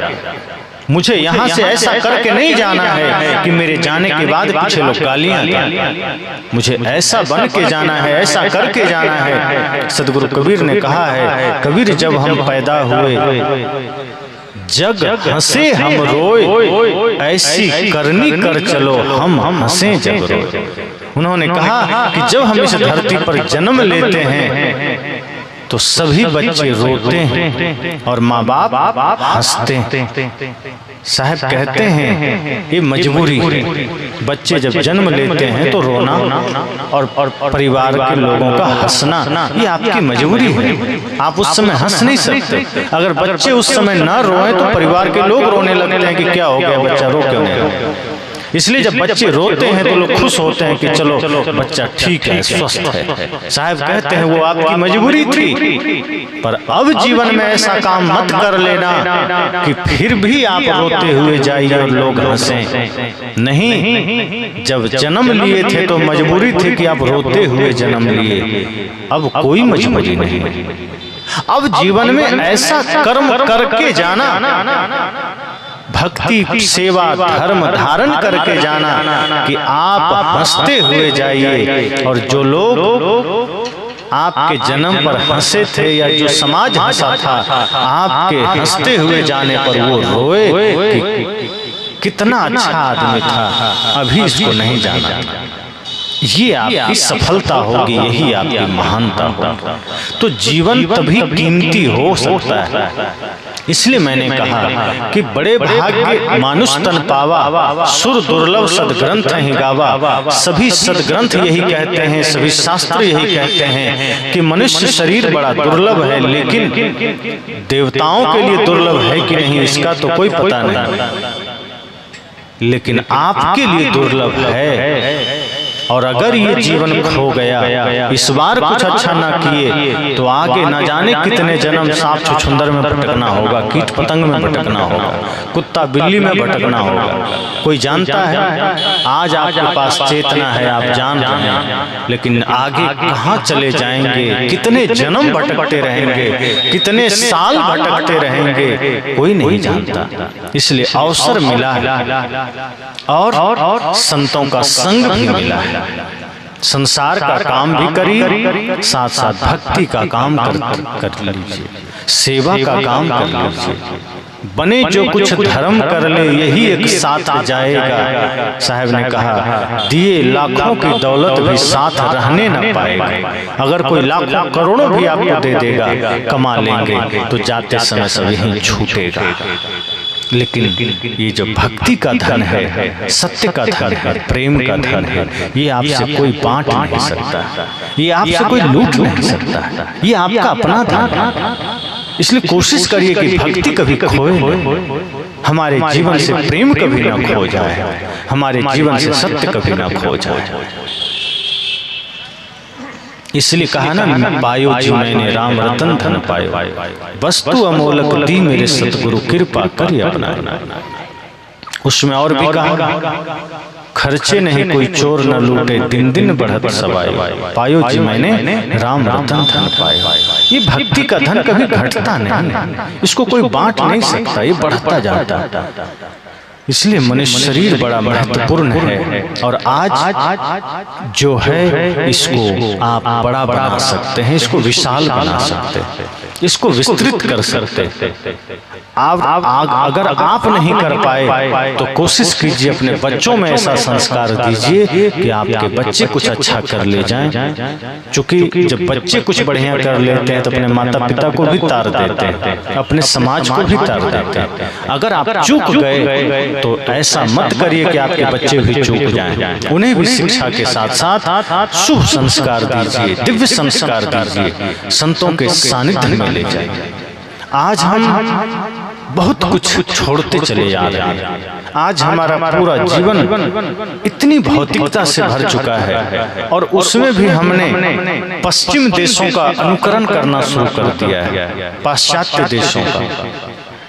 मुझे यहाँ से ऐसा करके नहीं जाना है कि मेरे जाने के बाद पीछे लोग गालियां दें। मुझे ऐसा बन के जाना है, ऐसा करके जाना है। सदगुरु कबीर ने कहा है, कबीर जब हम पैदा हुए जग हंसे हम रोए, ऐसी करनी कर चलो हम हंसे जग रोए। उन्होंने कहा कि जब हम इस धरती पर जन्म लेते हैं तो सभी बच्चे रोते हैं और माँ बाप हंसते हैं। साहब कहते हैं ये मजबूरी है। बच्चे जब जन्म लेते हैं तो रोना और परिवार के लोगों का हंसना ये आपकी मजबूरी है। आप उस समय हंस नहीं सकते। अगर बच्चे उस समय ना रोएं तो परिवार के लोग रोने लगते हैं कि क्या हो गया, बच्चा रो क्यों नहीं रहा। इसलिए जब बच्चे रोते हैं तो लोग खुश होते हैं कि चलो बच्चा ठीक है, स्वस्थ है। साहब कहते हैं वो आपकी मजबूरी थी, पर अब जीवन में ऐसा काम मत कर लेना कि फिर भी आप रोते हुए जाइए और लोग हंसें। नहीं, जब जन्म लिए थे तो मजबूरी थी कि आप रोते हुए जन्म लिए, अब कोई मजबूरी नहीं। अब जीवन में ऐसा कर्म करके जाना, भक्ति सेवा धर्म धारण करके जाना कि आप हंसते हुए जाइए और जो लोग आपके जन्म पर हंसे थे या जो समाज हंसा था, आपके हंसते हुए जाने पर वो रोए कि कितना अच्छा आदमी था, अभी इसको नहीं जाना। ये आपकी सफलता होगी, यही आपकी महानता होगी। तो जीवन तभी कीमती हो सकता है। इसलिए मैंने कहा कि बड़े भाग्य मानुष तन पावा, सुर दुर्लभ सदग्रंथ ही गावा। सभी सदग्रंथ यही कहते हैं, सभी शास्त्र यही कहते हैं कि मनुष्य शरीर बड़ा दुर्लभ है, लेकिन देवताओं के लिए दुर्लभ है कि नहीं इसका तो कोई पता नहीं, लेकिन आपके लिए दुर्लभ है। और अगर ये जीवन खो गया, इस बार कुछ अच्छा ना किए तो आगे ना जाने कितने जन्म सांप छुछुंदर में भटकना होगा, कीट पतंग में भटकना होगा, कुत्ता बिल्ली में भटकना होगा। कोई जानता है? आज आपके पास चेतना है, आप जान रहे हैं, लेकिन आगे कहाँ चले जाएंगे, कितने जन्म भटकते रहेंगे, कितने साल भटकते रहेंगे, कोई नहीं जानता। इसलिए अवसर मिला है और संतों का संग भी मिला है। संसार का काम भी करिए, साथ साथ भक्ति का काम कर लीजिए, सेवा का काम कर लीजिए। बने जो कुछ धर्म कर ले यही एक साथ जाएगा। साहब ने कहा दिए लाखों की दौलत भी साथ रहने न पाएगा। अगर कोई लाखों करोड़ों भी आपको दे देगा, कमा लेंगे तो जाते समय सब यहीं छूटेगा। लेकिन ये जो भक्ति का धन है, सत्य का धन है, प्रेम का धन है, ये आपसे कोई बांट नहीं सकता, ये आपसे कोई लूट नहीं सकता, ये आपका अपना धन है। इसलिए कोशिश करिए कि भक्ति कभी खोए नहीं, हमारे जीवन से प्रेम कभी ना खो जाए, हमारे जीवन से सत्य कभी ना खो जाए। इसलिए कहा ना, पायो जी मैंने राम रतन धन पायो, वस्तु अमोलक दी मेरे सतगुरु कृपा करी अपना। उसमें और भी कहा खर्चे नहीं कोई चोर न लूटे, दिन दिन बढ़त सवाई, पायो जी मैंने राम रतन धन पायो। ये भक्ति का धन कभी घटता नहीं, इसको कोई बांट नहीं सकता, ये बढ़ता जाता है। इसलिए मनुष्य शरीर बड़ा महत्वपूर्ण है और आज जो है इसको आप बड़ा बना सकते हैं, इसको विशाल बना सकते हैं, इसको विस्तृत कर सकते हैं। अगर आप नहीं कर पाए तो कोशिश कीजिए अपने बच्चों में ऐसा संस्कार दीजिए कि आपके बच्चे कुछ अच्छा कर ले जाएं। क्योंकि जब बच्चे कुछ बढ़िया कर लेते हैं तो अपने माता पिता को भी तार देते हैं, अपने समाज को भी तार देते हैं। अगर आप चूक गए तो ऐसा मत करिए कि आपके बच्चे भी चूक जाएं। उन्हें भी शिक्षा के साथ साथ शुभ संस्कार दीजिए, दिव्य संस्कार दीजिए, संतों के सानिध्य में ले जाइए। आज हम बहुत कुछ छोड़ते चले जा रहे हैं। आज हमारा पूरा जीवन इतनी भौतिकता से भर चुका है और उसमें भी हमने पश्चिम देशों का अनुकरण करना शुरू कर दिया है, पाश्चात्य देशों का,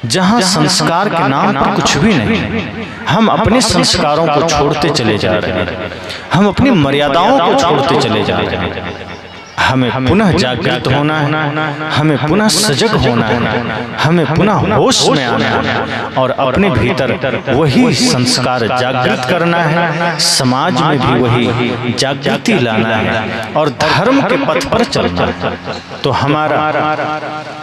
जहां संस्कार के नाम पर कुछ भी नहीं। हम अपने संस्कारों को छोड़ते चले जा रहे हैं, हम अपनी मर्यादाओं को छोड़ते चले जा रहे हैं। हमें पुनः जागृत होना है, हमें पुनः सजग होना है, हमें पुनः होश में आना है और अपने भीतर वही संस्कार जागृत करना है, समाज में भी वही जागृति लाना है और धर्म के पथ पर चलना है। तो हमारा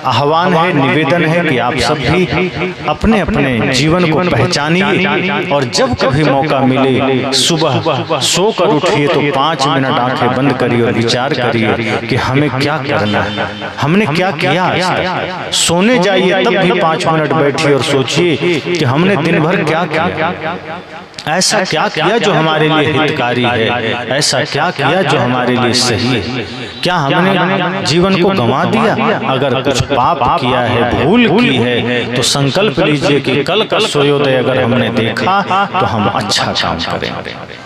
आह्वान है, निवेदन है कि आप सब भी अपने अपने जीवन को पहचानिए और जब कभी मौका मिले सुबह सोकर उठिए तो 5 मिनट आंखें बंद करिए और विचार करिए कि हमें क्या करना है, हमने क्या किया आज तक। सोने जाइए तब भी 5 मिनट बैठिए और सोचिए कि हमने दिन भर क्या किया, ऐसा क्या किया जो हमारे लिए हितकारी है, ऐसा क्या किया जो हमारे लिए सही है। क्या हमने जीवन को गंवा दिया? अगर कुछ पाप किया है, भूल की है, तो संकल्प लीजिए कि कल का सूर्योदय अगर हमने देखा तो हम अच्छा काम करेंगे।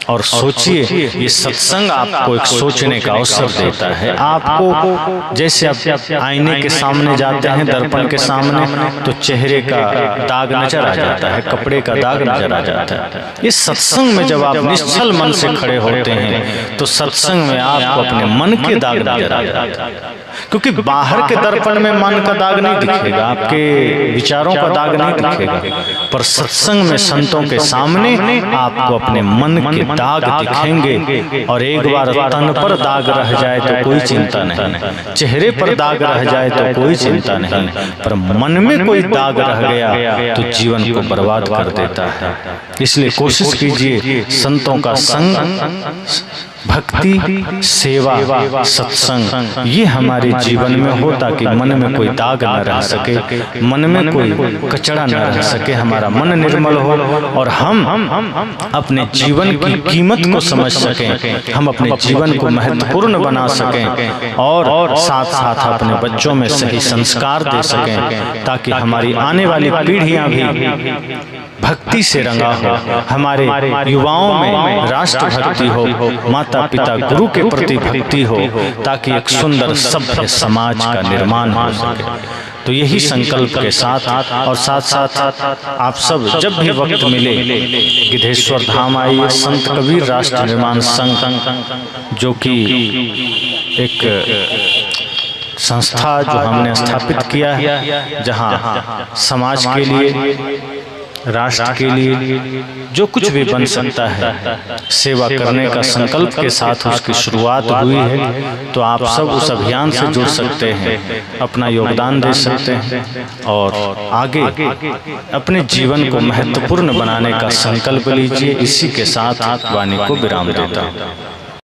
और सोचिए, ये सत्संग आपको एक सोचने का अवसर देता है। आपको जैसे आप आईने के सामने जाते हैं, दर्पण के सामने, तो चेहरे का दाग नजर आ जाता है, कपड़े का दाग नजर आ जाता है। इस सत्संग में जब आप निश्चल मन से खड़े होते हैं तो सत्संग में आपको अपने मन के दाग नजर आ जाते हैं, क्योंकि बाहर के दर्पण में मन का दाग नहीं दिखेगा, आपके विचारों का दाग नहीं दिखेगा, पर सत्संग में संतों के सामने आपको अपने मन के दाग दिखेंगे। और एक बार तन पर दाग रह जाए तो कोई चिंता नहीं, चेहरे पर दाग रह जाए तो कोई चिंता नहीं, पर मन में कोई दाग रह गया तो जीवन को बर्बाद कर देता है। इसलिए कोशिश कीजिए, संतों का संग, भक्ति, सेवा, सत्संग ये हमारे जीवन में हो, ताकि मन में कोई दाग न रह सके, मन में कोई कचरा न रह सके, हमारा मन निर्मल हो और हम अपने जीवन की कीमत को समझ सकें, हम अपने जीवन को महत्वपूर्ण बना सकें और साथ साथ अपने बच्चों में सही संस्कार दे सकें, ताकि हमारी आने वाली पीढ़ियां भी भक्ति से रंगा हो, हमारे युवाओं में राष्ट्र भक्ति हो, माता पिता गुरु के प्रति भक्ति हो, ताकि एक सुंदर सभ्य समाज का निर्माण हो सके। तो यही संकल्प के साथ और साथ साथ आप सब जब भी वक्त मिले गिद्धेश्वर धाम आइए। संत कबीर राष्ट्र निर्माण संघ जो कि एक संस्था जो हमने स्थापित किया है, जहां समाज के लिए, राष्ट्र के लिए जो कुछ भी बन सकता है सेवा करने का संकल्प के साथ उसकी शुरुआत हुई है। तो आप सब उस अभियान से जुड़ सकते हैं, अपना योगदान दे सकते हैं और आगे अपने जीवन को महत्वपूर्ण बनाने का संकल्प लीजिए। इसी के साथ वाणी को विराम देता हूँ।